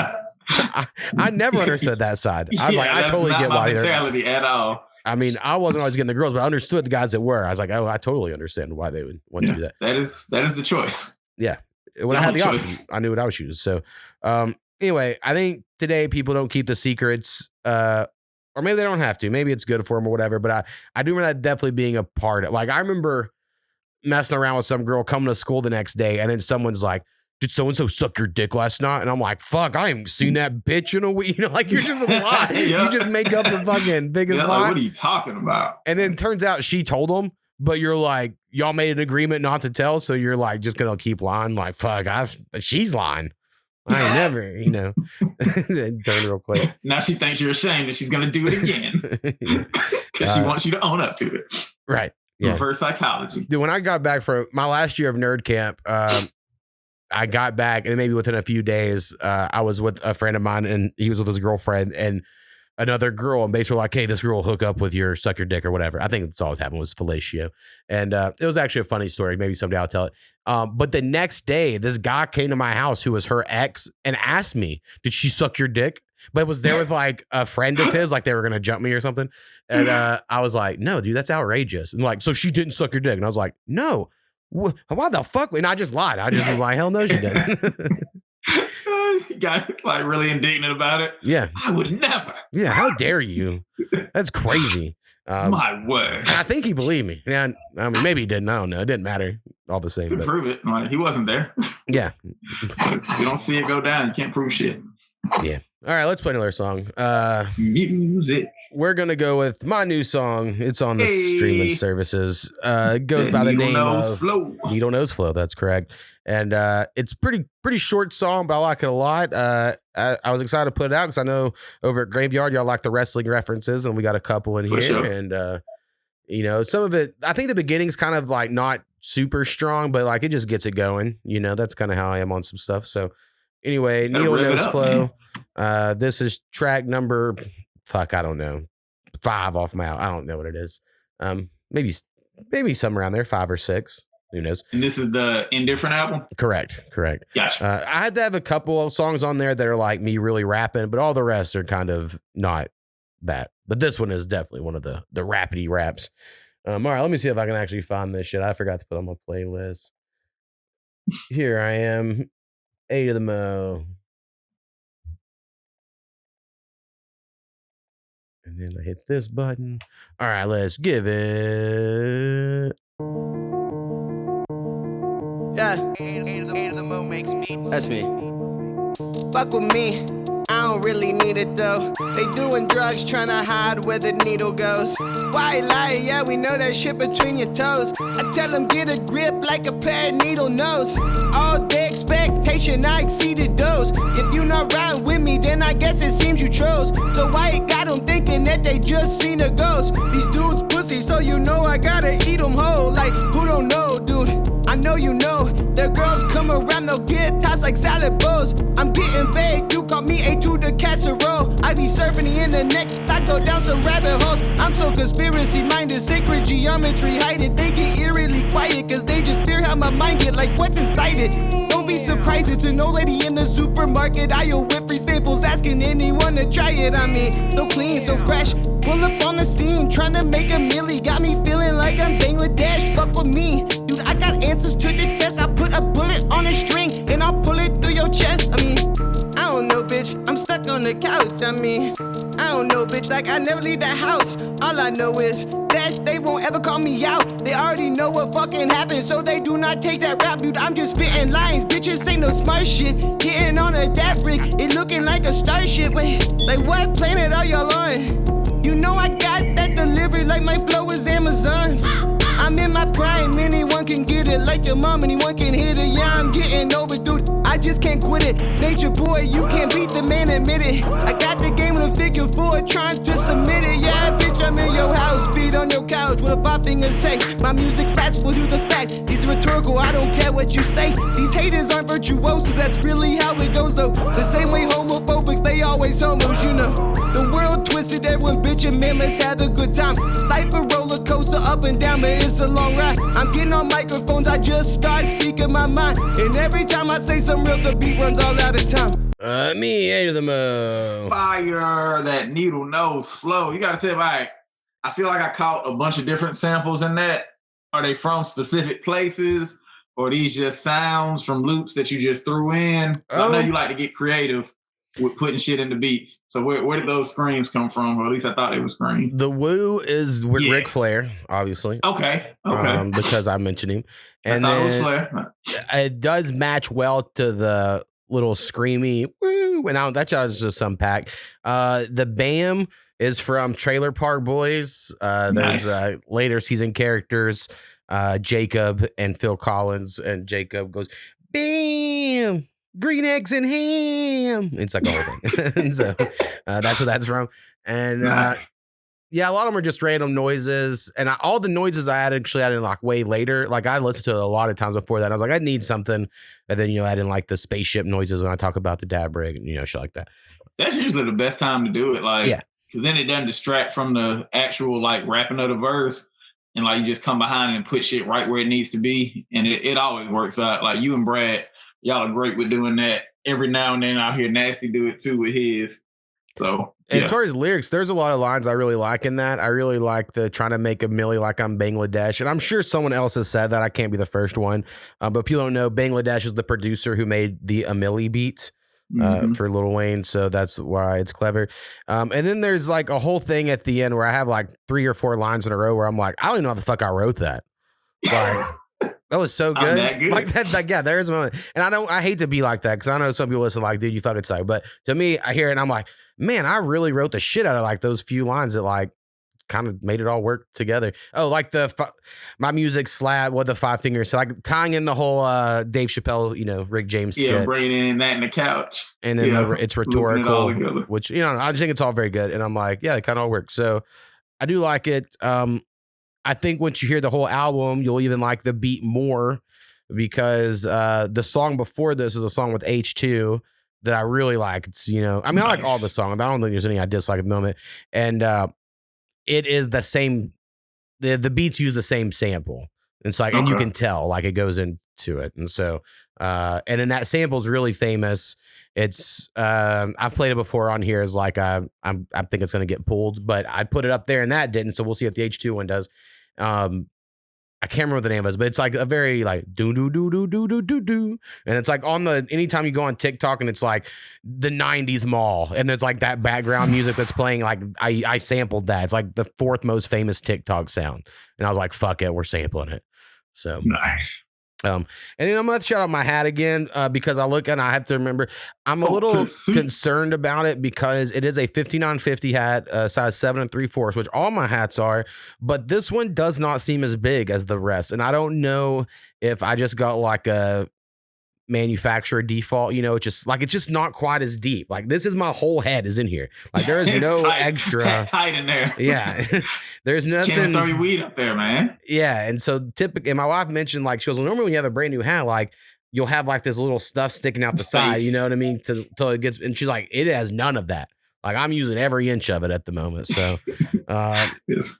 I never understood that side. I was like, I totally get why they're mentality at all. I mean, I wasn't always getting the girls, but I understood the guys that were. I was like, oh, I totally understand why they would want to do that. That is the choice. Yeah. When I had the option, I knew what I was choosing. So anyway, I think today people don't keep the secrets, or maybe they don't have to. Maybe it's good for them or whatever. But I do remember that definitely being a part of. Like I remember messing around with some girl coming to school the next day, and then someone's like, did so-and-so suck your dick last night? And I'm like, fuck, I haven't seen that bitch in a week. You know, like you're just a lie. Yeah. You just make up the fucking biggest lie. Like, what are you talking about? And then it turns out she told him, but you're like, y'all made an agreement not to tell. So you're like, just going to keep lying. Like, fuck, she's lying. I ain't never, you know, turn real quick. Now she thinks you're ashamed and she's going to do it again because she wants you to own up to it. Right. Yeah. Reverse psychology. Dude, when I got back from my last year of nerd camp, I got back and maybe within a few days, I was with a friend of mine and he was with his girlfriend and another girl, and basically like, hey, this girl will hook up with your suck your dick or whatever. I think that's all that happened was fellatio. And it was actually a funny story. Maybe someday I'll tell it. But the next day, this guy came to my house who was her ex and asked me, did she suck your dick? But was there with like a friend of his, like they were going to jump me or something. And I was like, no, dude, that's outrageous. And like, so she didn't suck your dick. And I was like, no, why the fuck? And I just lied. I just was like, hell no, she didn't. He got like really indignant about it. Yeah. I would never. Yeah. How dare you? That's crazy. My word. I think he believed me. Yeah. I mean, maybe he didn't. I don't know. It didn't matter. All the same. You prove it. Like, he wasn't there. Yeah. You don't see it go down. You can't prove shit. Yeah. All right. Let's play another song. Music. We're going to go with my new song. It's on the streaming services. It goes by the name of Needle Nose Flow. That's correct. And it's pretty short song, but I like it a lot. I was excited to put it out because I know over at Graveyard, y'all like the wrestling references, and we got a couple in here. Sure. And, you know, some of it, I think the beginning's kind of like not super strong, but like it just gets it going. You know, that's kind of how I am on some stuff. So anyway, Needle Nose Flow. This is track number, I don't know, 5 off my album. I don't know what it is. Maybe somewhere around there, 5 or 6. Who knows? And this is the Indifferent album? Correct. Gotcha. I had to have a couple of songs on there that are like me really rapping, but all the rest are kind of not that. But this one is definitely one of the rapidy raps. All right, let me see if I can actually find this shit. I forgot to put on my playlist. Here I am. A to the Mo. And then I hit this button. All right, let's give it. Yeah. A to the Mo makes beats. That's me. Fuck with me. I don't really need it though. They doing drugs trying to hide where the needle goes. Why lie? Yeah, we know that shit between your toes. I tell them get a grip like a pair of needle nose. All day expectation, I exceeded those. If you not ride with me, then I guess it seems you chose. So why it got them thinking that they just seen a ghost? These dudes pussy, so you know I gotta eat them whole. Like, who don't know, dude? I know you know. The girls come around, they'll get tossed like salad bowls. I'm getting vague, you call me A2thaShow. I be surfing the internet, I go down some rabbit holes. I'm so conspiracy minded, sacred geometry hiding. They get eerily quiet, cause they just fear how my mind get like what's inside it. Don't be surprised to no lady in the supermarket aisle with free samples asking anyone to try it. I mean, so clean, so fresh. Pull up on the scene, trying to make a milli. Got me feeling like I'm Bangladesh. Fuck with me, dude, I got answers to the test. I put a bullet on a string and I'll pull it through your chest. I mean, I don't know, bitch, I'm stuck on the couch. I mean, I don't know, bitch, like I never leave the house. All I know is that they won't ever call me out. They already know what fucking happened, so they do not take that rap, dude. I'm just spitting lines, bitches ain't no smart shit. Getting on a dab brick, it looking like a starship. Wait, like what planet are y'all on? You know I got that delivery like my flow is Amazon. I'm in my prime, anyone can get it. Like your mom, anyone can hit it. Yeah, I'm getting over, dude, I just can't quit it. Nature boy, you can't beat the man, admit it. I got the game with a figure 4, trying to submit it. Yeah, bitch, I'm in your house, beat on your couch. What a 5 fingers say? My music stats will do the facts. These rhetorical, I don't care what you say. These haters aren't virtuosos, that's really how it goes though. The same way homophobics, they always homos, you know. The world twisted, everyone bitching, man, let's have a good time. Life a roller coaster, up and down, but it's a long ride. I'm getting on microphones, I just start speaking my mind. And every time I say something real, the beat runs all out of time. Me, A to the Mo. Fire, that Needle Nose Flow. You gotta tell me, I feel like I caught a bunch of different samples in that. Are they from specific places? Or are these just sounds from loops that you just threw in? I know you like to get creative. with putting shit in the beats. So where did those screams come from? Or at least I thought it was screams. The woo is with Ric Flair, obviously. Okay. Because I mentioned him. And I thought then it was Flair. It does match well to the little screamy woo. And that was just some pack. The BAM is from Trailer Park Boys. There's later season characters, Jacob and Phil Collins, and Jacob goes, BAM! Green eggs and ham. It's like a whole thing. And so that's what that's from. And yeah, a lot of them are just random noises. And all the noises I actually added like way later. Like I listened to it a lot of times before that. I was like, I need something. And then, add in like the spaceship noises when I talk about the dab rig and, shit like that. That's usually the best time to do it. Like, because then it doesn't distract from the actual like rapping of the verse. And like you just come behind and put shit right where it needs to be. And it always works out. Like you and Brad, y'all are great with doing that. Every now and then I'll hear Nasty do it too with his. So as far as lyrics, there's a lot of lines I really like in that. I really like the trying to make a milli like I'm Bangladesh. And I'm sure someone else has said that. I can't be the first one. But people don't know Bangladesh is the producer who made the A Milli beat for Lil Wayne. So that's why it's clever. And then there's like a whole thing at the end where I have like 3 or 4 lines in a row where I'm like, I don't even know how the fuck I wrote that. Like, that was so good. Like that, like, yeah, there's a moment. And I hate to be like that because I know some people listen like, dude, you fucking suck. But to me, I hear it and I'm like, man, I really wrote the shit out of like those few lines that like kind of made it all work together. Oh, like my music slab with the 5 fingers. So like tying in the whole Dave Chappelle, Rick James skit. Yeah, bringing in that in the couch. And then it's rhetorical, which, I just think it's all very good. And I'm like, yeah, it kind of all works. So I do like it. I think once you hear the whole album, you'll even like the beat more because the song before this is a song with H2 that I really like. It's, I like all the songs. I don't think there's any I dislike at the moment. And it is the same, the beats use the same sample. And so and you can tell like it goes into it. And so, and then that sample is really famous. It's I've played it before on here as like I think it's going to get pulled, but I put it up there and that didn't. So we'll see if the H2 one does. I can't remember what the name is, but it's like a very like do do do do do do do do, and it's like anytime you go on TikTok and it's like the 90s mall and there's like that background music that's playing. Like I sampled that. It's like the 4th most famous TikTok sound, and I was like, fuck it, we're sampling it. So nice. And then I'm gonna shout out my hat again because I look and I have to remember I'm a little concerned about it because it is a 5950 hat, size 7 3/4, which all my hats are, but this one does not seem as big as the rest, and I don't know if I just got like a manufacturer default, it's just not quite as deep. Like this is my whole head is in here. Like there is no extra tight in there. Yeah, there's nothing. Can't throw your weed up there, man. Yeah, and so typically, and my wife mentioned like she goes, well, normally when you have a brand new hat, like you'll have like this little stuff sticking out the side. You know what I mean? Till it gets, and she's like, it has none of that. Like I'm using every inch of it at the moment. So I'm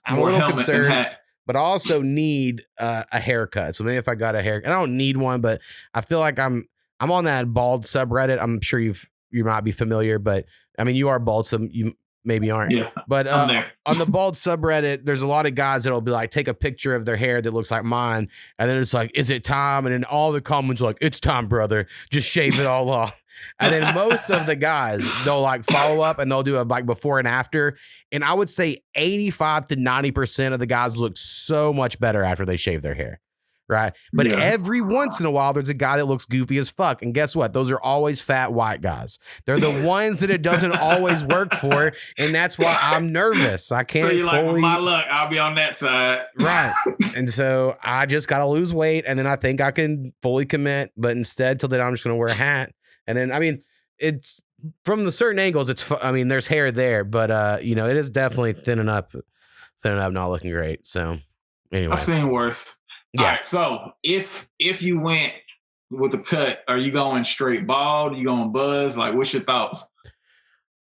a little concerned. But I also need a haircut. So maybe if I got a haircut, I don't need one, but I feel like I'm on that bald subreddit. I'm sure you might be familiar, but I mean, you are bald, so you maybe aren't. Yeah, but on the bald subreddit, there's a lot of guys that'll be like, take a picture of their hair that looks like mine. And then it's like, is it time? And then all the comments are like, it's time, brother. Just shave it all off. And then most of the guys, they'll like follow up and they'll do a like before and after. And I would say 85 to 90% of the guys look so much better after they shave their hair. Right. But every once in a while, there's a guy that looks goofy as fuck. And guess what? Those are always fat white guys. They're the ones that it doesn't always work for. And that's why I'm nervous. I can't. So you're like, with my luck, I'll be on that side. Right. And so I just got to lose weight. And then I think I can fully commit. But instead, till then, I'm just going to wear a hat. And then, I mean, it's from the certain angles. There's hair there. But, it is definitely thinning up, not looking great. So anyway. I've seen worse. Yeah. All right, so if you went with a cut, are you going straight bald? Are you going buzz? Like, what's your thoughts?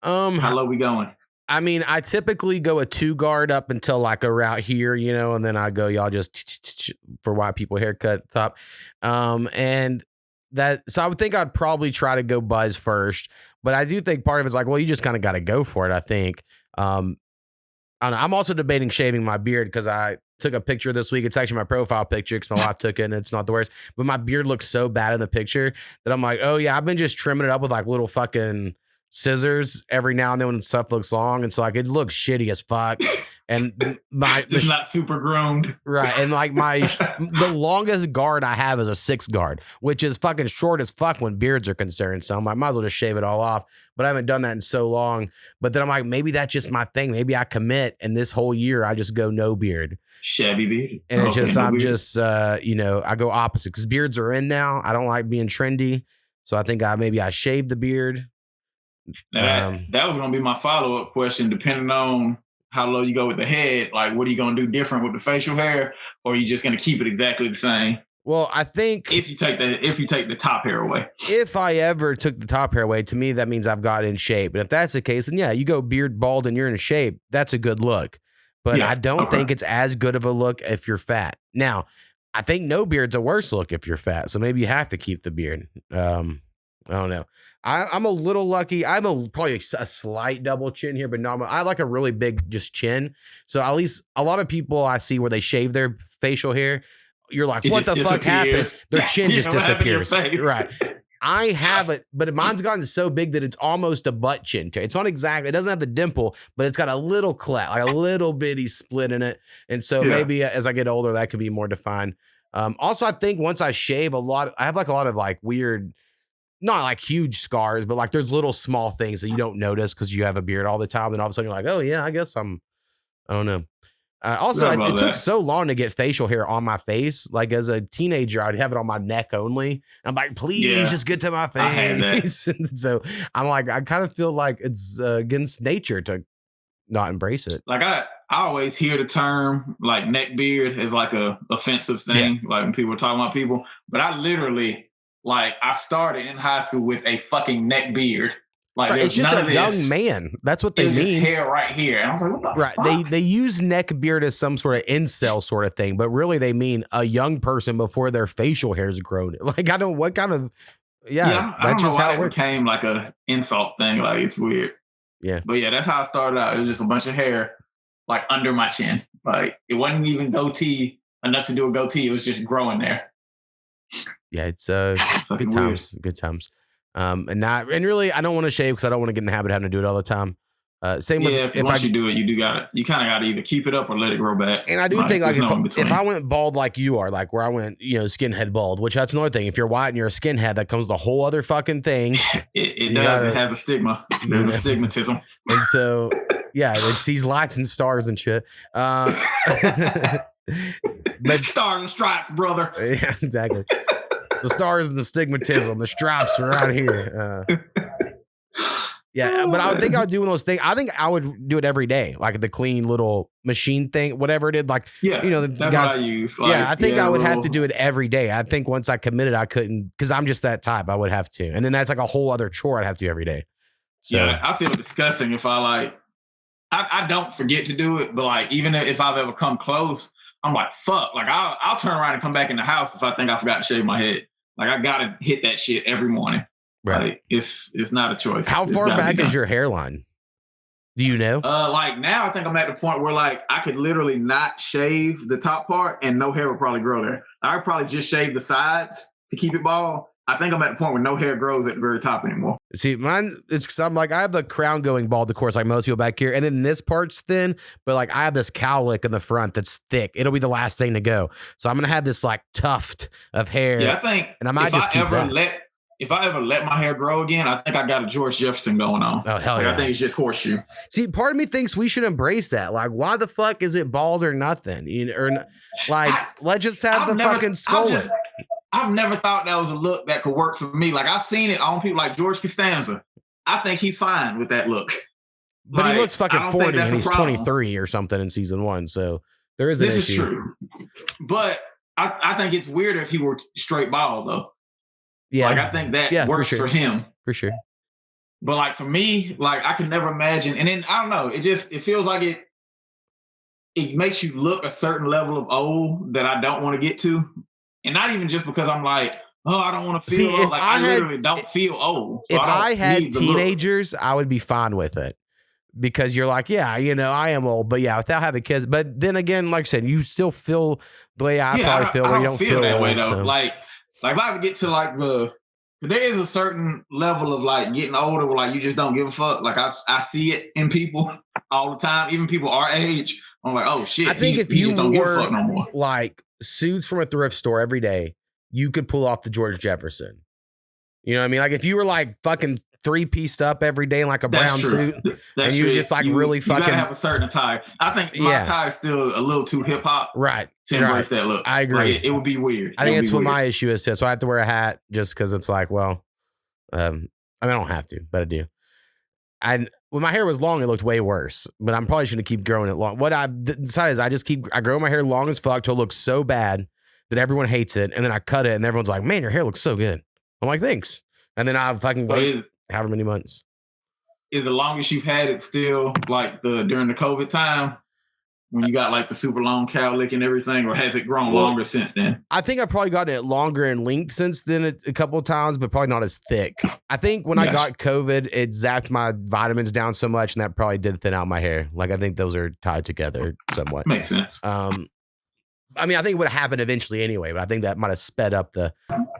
How low we going? I mean, I typically go a 2 guard up until like around here, and then I go, y'all just for white people haircut top. And that, so I would think I'd probably try to go buzz first, but I do think part of it's like, well, you just kind of got to go for it. I think. I don't know, I'm also debating shaving my beard because I took a picture this week. It's actually my profile picture because my wife took it and it's not the worst. But my beard looks so bad in the picture that I'm like, oh yeah, I've been just trimming it up with like little fucking scissors every now and then when stuff looks long, and so like it looks shitty as fuck. And just not super groomed, right? And like the longest guard I have is a 6 guard, which is fucking short as fuck when beards are concerned. So I'm like, might as well just shave it all off. But I haven't done that in so long. But then I'm like, maybe that's just my thing. Maybe I commit, and this whole year I just go no beard. Shabby beard. And it's just, no I'm beard. just, I go opposite because beards are in now. I don't like being trendy. So I think I shave the beard. Now, that was going to be my follow-up question, depending on how low you go with the head. Like, what are you going to do different with the facial hair? Or are you just going to keep it exactly the same? Well, I think if you take the top hair away. If I ever took the top hair away, to me, that means I've got in shape. And if that's the case, then yeah, you go beard bald and you're in shape. That's a good look. But yeah, I don't think it's as good of a look if you're fat. Now, I think no beard's a worse look if you're fat. So maybe you have to keep the beard. I don't know. I'm a little lucky. I'm probably a slight double chin here, but no, I like a really big just chin. So at least a lot of people I see where they shave their facial hair, you're like, what the fuck happened? Their chin just disappears. Right. I have it, but mine's gotten so big that it's almost a butt chin. It's not exactly, it doesn't have the dimple, but it's got a little cleft, like a little bitty split in it. And so maybe as I get older, that could be more defined. Also, I think once I shave I have like a lot of like weird, not like huge scars, but like there's little small things that you don't notice because you have a beard all the time. Then all of a sudden you're like, oh yeah, I guess I don't know. Also, it took so long to get facial hair on my face. Like as a teenager, I'd have it on my neck only. I'm like, please just get to my face. So I'm like, I kind of feel like it's against nature to not embrace it. Like I always hear the term like neck beard as like a offensive thing. Like when people are talking about people, but I literally I started in high school with a fucking neck beard. Like it's just a young man. That's what they mean. Just hair right here. And I was like, what the fuck? They use neck beard as some sort of incel sort of thing, but really they mean a young person before their facial hair is grown. Like I don't what kind of that's just how it became like a insult thing. Like it's weird. Yeah. But yeah, that's how I started out. It was just a bunch of hair like under my chin. Like it wasn't even goatee enough to do a goatee. It was just growing there. Yeah, it's good times. Good times. And really, I don't want to shave because I don't want to get in the habit of having to do it all the time. Same with once you do it, you kind of got to either keep it up or let it grow back. And I do think like if I went bald like you are, like where I went, skinhead bald, which that's another thing. If you're white and you're a skinhead, that comes the whole other fucking thing. It does. It has a stigma. There's a stigmatism. And so, yeah, it sees lights and stars and shit. But stars and stripes, brother. Yeah, exactly. The stars and the stigmatism, the stripes are out here. But I would think I would do one of those things. I think I would do it every day, like the clean little machine thing, whatever it is. Like, that's guys, what I use. I think I would have to do it every day. I think once I committed, I couldn't because I'm just that type. I would have to, and then that's like a whole other chore I'd have to do every day. So, yeah, I feel disgusting if I don't forget to do it, but like even if I've ever come close, I'm like, fuck. Like I'll turn around and come back in the house if I think I forgot to shave my head. Like I gotta hit that shit every morning. Right. Like, it's not a choice. How far back is your hairline? Do you know? Like now I think I'm at the point where like I could literally not shave the top part and no hair would probably grow there. I would probably just shave the sides to keep it bald. I think I'm at the point where no hair grows at the very top anymore. See, mine, it's because I'm like, I have the crown going bald, of course, like most people back here. And then this part's thin, but like I have this cowlick in the front that's thick. It'll be the last thing to go. So I'm going to have this like tuft of hair. Yeah, I think and I might just keep that. If I ever let my hair grow again, I think I got a George Jefferson going on. Oh, hell yeah. I think it's just horseshoe. See, part of me thinks we should embrace that. Like, why the fuck is it bald or nothing? Let's just have fucking skull. I've never thought that was a look that could work for me. Like I've seen it on people like George Costanza. I think he's fine with that look. But he looks fucking 40 and he's 23 or something in season 1. So there is an issue. This is true. But I think it's weirder if he were straight bald though. Yeah. Like I think that works for him. For sure. But like for me, like I could never imagine. And then I don't know, it feels like it makes you look a certain level of old that I don't want to get to. And not even just because I'm like, oh, I don't want to feel old. Like I literally don't feel old. So if I had teenagers, I would be fine with it. Because you're like, yeah, I am old. But yeah, without having kids. But then again, like I said, you still feel the way I probably feel where you don't feel that old. Way, though. So. Like if I would get to like There is a certain level of like getting older where like you just don't give a fuck. Like I see it in people all the time, even people our age. I'm like, oh shit. I think if you you just don't give a wore fuck no more. like suits from a thrift store every day, you could pull off the George Jefferson. You know what I mean? Like if you were like fucking 3-pieced up every day in like a brown suit, and you just like really fucking. You gotta have a certain attire. I think my attire is still a little too hip hop. Right. To embrace that look. I agree. Like, it would be weird. I think it's what my issue is too. So I have to wear a hat just because it's like, well, I mean, I don't have to, but I do. And when my hair was long, it looked way worse. But I'm probably going to keep growing it long. What I decided is I grow my hair long as fuck till it looks so bad that everyone hates it, and then I cut it, and everyone's like, "Man, your hair looks so good." I'm like, "Thanks." And then I fucking wait however many months. Is the longest you've had it still like during the COVID time when you got like the super long cowlick and everything, or has it grown longer since then? I think I've probably gotten it longer in length since then a couple of times, but probably not as thick. I think when I got COVID, it zapped my vitamins down so much, and that probably did thin out my hair. Like I think those are tied together somewhat. Makes sense. I mean, I think it would have happened eventually anyway, but I think that might have sped up the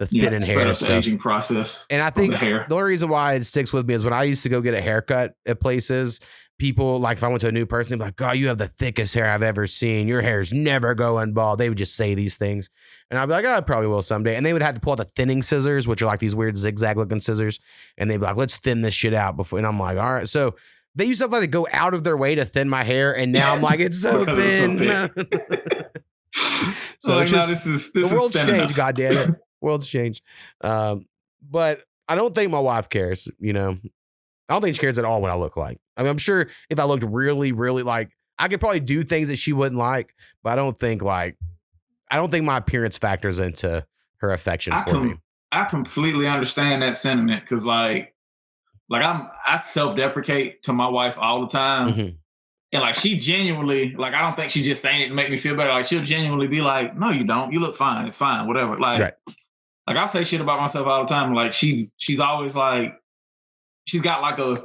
thinning hair and stuff. The aging process. And I think the only reason why it sticks with me is when I used to go get a haircut at places, people, like if I went to a new person, they'd be like, "God, you have the thickest hair I've ever seen. Your hair's never going bald." They would just say these things. And I'd be like, "Oh, I probably will someday." And they would have to pull out the thinning scissors, which are like these weird zigzag looking scissors. And they'd be like, "Let's thin this shit out before." And I'm like, "All right." So they used to have to go out of their way to thin my hair. And now I'm like, it's so thin. So like, it's just, this the world's changed, enough. goddammit. World's changed. But I don't think my wife cares, you know. I don't think she cares at all what I look like. I mean, I'm sure if I looked really, really like, I could probably do things that she wouldn't like, but I don't think my appearance factors into her affection for me. I completely understand that sentiment because like I self-deprecate to my wife all the time. Mm-hmm. And like she genuinely, like I don't think she's just saying it to make me feel better. Like she'll genuinely be like, "No, you don't. You look fine. It's fine. Whatever." Like I say shit about myself all the time. Like she's always like, she's got like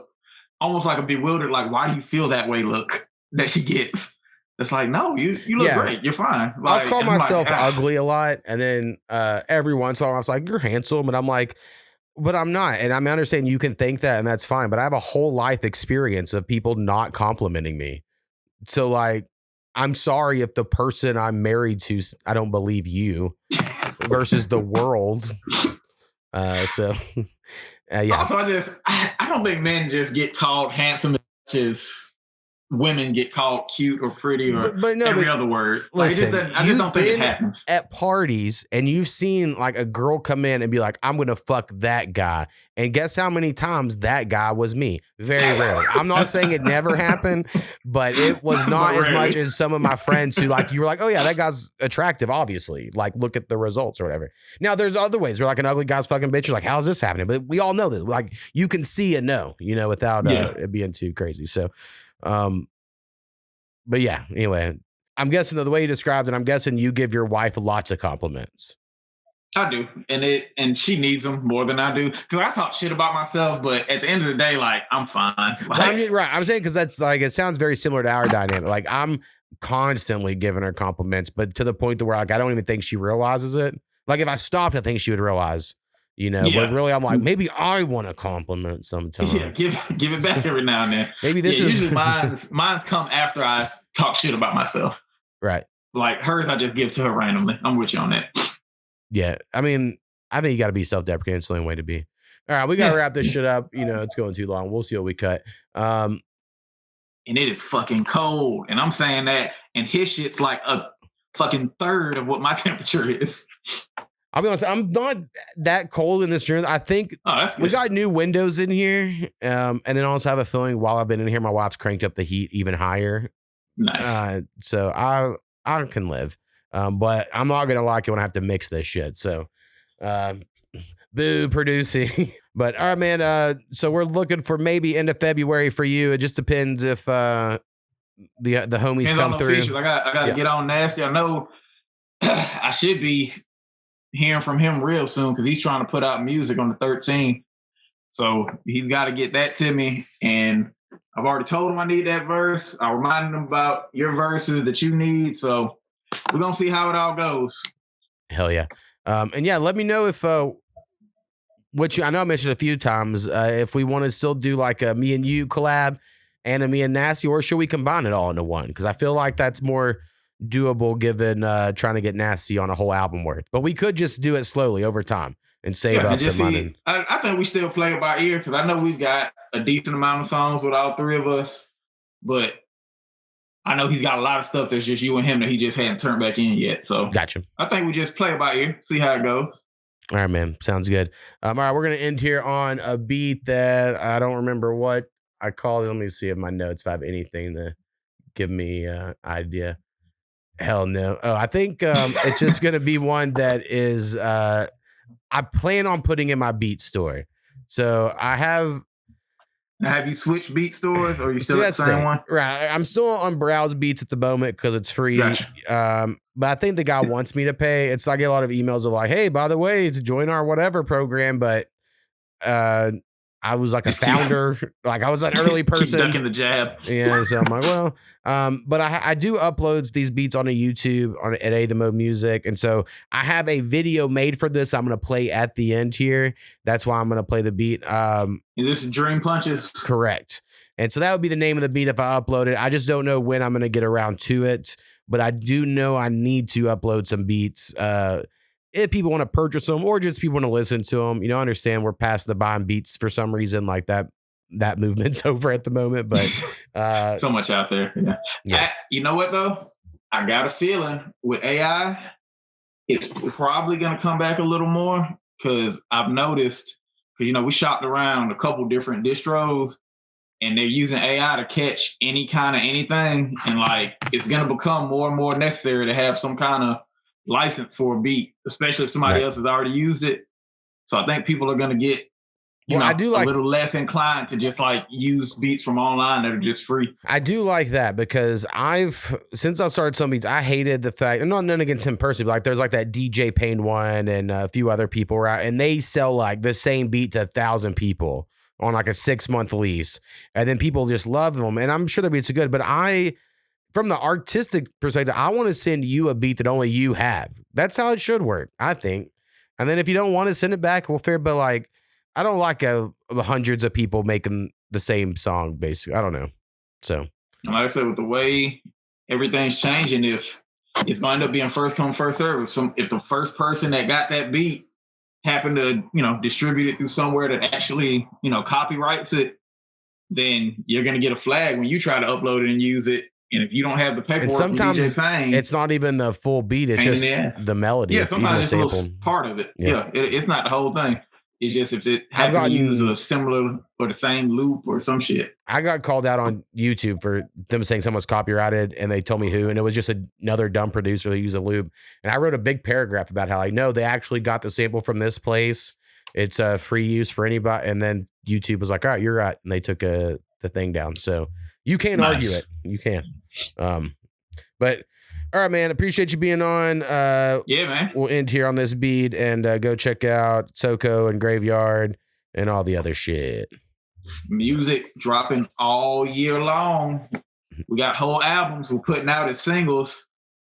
almost like a bewildered, like, "Why do you feel that way?" look that she gets. It's like, no, you look great. You're fine. Like, I'll call myself ugly a lot, and then every once in a while I was like, "You're handsome," and I'm like, but I'm not. And I understand you can think that, and that's fine. But I have a whole life experience of people not complimenting me. So, like, I'm sorry if the person I'm married to, I don't believe you, versus the world. So, yeah. Also, I don't think men just get called handsome as much as women get called cute or pretty or every other word. Listen, like, I just don't think it happens. At parties, and you've seen like a girl come in and be like, "I'm gonna fuck that guy," and guess how many times that guy was me? Very rarely. I'm not saying it never happened, but it was not as much as some of my friends who like you were like, "Oh yeah, that guy's attractive." Obviously, like look at the results or whatever. Now there's other ways. They're like an ugly guy's fucking bitch. You're like, "How's this happening?" But we all know this. Like you can see and know, you know, without it being too crazy. So. But yeah, anyway, I'm guessing the way you described it, I'm guessing you give your wife lots of compliments. I do. And she needs them more than I do. Cause I talk shit about myself, but at the end of the day, like I'm fine. Like, I'm saying, cause that's like, it sounds very similar to our dynamic. Like I'm constantly giving her compliments, but to the point to where like, I don't even think she realizes it. Like if I stopped, I think she would realize. You know, but really, I'm like, maybe I want a compliment sometimes. Yeah, give it back every now and then. Maybe this is usually mine's come after I talk shit about myself. Right. Like hers, I just give to her randomly. I'm with you on that. Yeah, I mean, I think you got to be self-deprecating. It's the only way to be. All right, we got to wrap this shit up. You know, it's going too long. We'll see what we cut. And it is fucking cold, and I'm saying that, and his shit's like a fucking third of what my temperature is. I'll be honest, I'm not that cold in this room. I think we got new windows in here. And then also have a feeling while I've been in here, my wife's cranked up the heat even higher. Nice. So I can live. But I'm not going to like it when I have to mix this shit. So boo producing. But all right, man. So we're looking for maybe end of February for you. It just depends if the homies come through. I got to get on nasty. I know I should be hearing from him real soon because he's trying to put out music on the 13th. So he's got to get that to me. And I've already told him I need that verse. I reminded him about your verses that you need. So we're going to see how it all goes. Hell yeah. And yeah, let me know if which I know I mentioned a few times, if we want to still do like a me and you collab and a me and Nasty, or should we combine it all into one? Because I feel like that's more doable given trying to get Nasty on a whole album worth. But we could just do it slowly over time and save up the money. I think we still play it by ear because I know we've got a decent amount of songs with all three of us, but I know he's got a lot of stuff that's just you and him that he just hadn't turned back in yet. So gotcha. I think we just play it by ear, see how it goes. All right, man. Sounds good. All right, we're going to end here on a beat that I don't remember what I called it. Let me see if my notes, if I have anything to give me an idea. Hell no. Oh, I think it's just going to be one that is, I plan on putting in my beat store. So I have. Now, have you switched beat stores or are you still at the same one? Right. I'm still on Browse Beats at the moment because it's free. Gotcha. But I think the guy wants me to pay. It's I get a lot of emails of like, hey, by the way, to join our whatever program, but I was like a founder, like I was an early person. Keep ducking the jab. Yeah, so I'm like, well, but I do upload these beats onto YouTube at A2thaMo Music, and so I have a video made for this. I'm gonna play at the end here. That's why I'm gonna play the beat. Is this Dream Punches? Correct. And so that would be the name of the beat if I upload it. I just don't know when I'm gonna get around to it, but I do know I need to upload some beats. If people want to purchase them or just people want to listen to them, you know, I understand we're past the buying beats for some reason, like that movement's over at the moment, but so much out there. Yeah. You know what though? I got a feeling with AI, it's probably going to come back a little more because I've noticed, because, you know, we shopped around a couple different distros and they're using AI to catch any kind of anything. And like, it's going to become more and more necessary to have some kind of license for a beat, especially if somebody else has already used it. So I think people are going to get, you know, a little less inclined to just like use beats from online that are just free. I do like that because since I started some beats, I hated the fact, and none against him personally, but like there's like that DJ Payne one and a few other people are out and they sell like the same beat to 1,000 people on like a 6-month lease. And then people just love them. And I'm sure the beats are good, but from the artistic perspective, I want to send you a beat that only you have. That's how it should work, I think. And then if you don't want to send it back, well, fair. But like, I don't like hundreds of people making the same song, basically. I don't know. So, like I said, with the way everything's changing, if it's going to end up being first come, first serve, if the first person that got that beat happened to, you know, distribute it through somewhere that actually, you know, copyrights it, then you're going to get a flag when you try to upload it and use it. And if you don't have the paperwork, and sometimes from DJ Payne, it's not even the full beat; it's just the melody. Yeah, sometimes it's a little part of it. Yeah, it's not the whole thing. It's just if it happens to use a similar or the same loop or some shit. I got called out on YouTube for them saying someone's copyrighted, and they told me who, and it was just another dumb producer that used a loop. And I wrote a big paragraph about how, like, no, they actually got the sample from this place. It's free use for anybody. And then YouTube was like, all right, you're right, and they took the thing down. So you can't argue it. You can't. But all right, man. Appreciate you being on. Yeah, man. We'll end here on this beat and go check out Soko and Graveyard and all the other shit. Music dropping all year long. We got whole albums we're putting out as singles,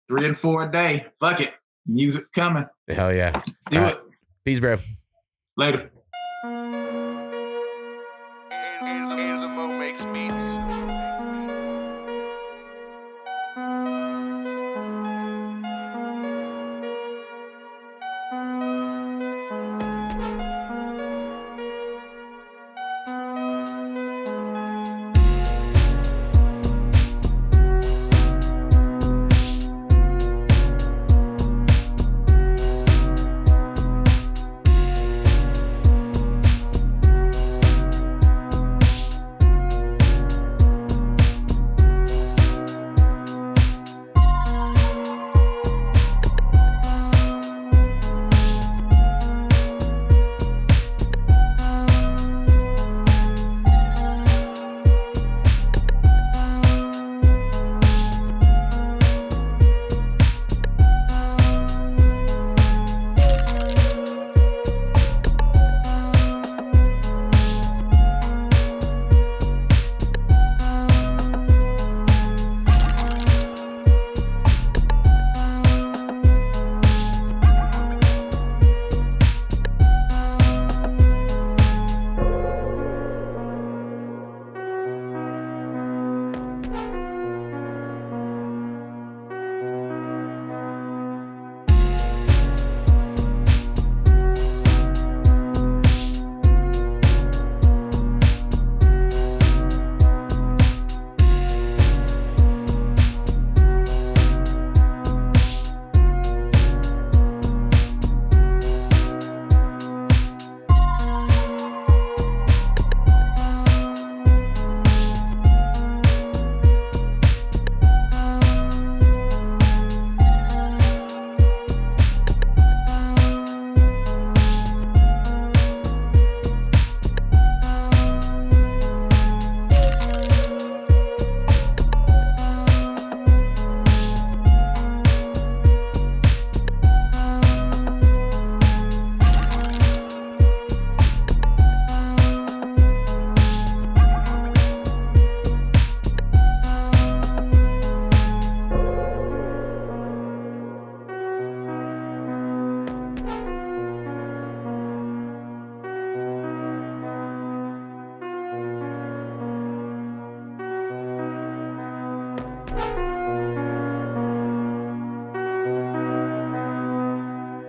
3 and 4 a day. Fuck it. Music's coming. Hell yeah. Let's do it. Peace, bro. Later. A2thaMo makes beats.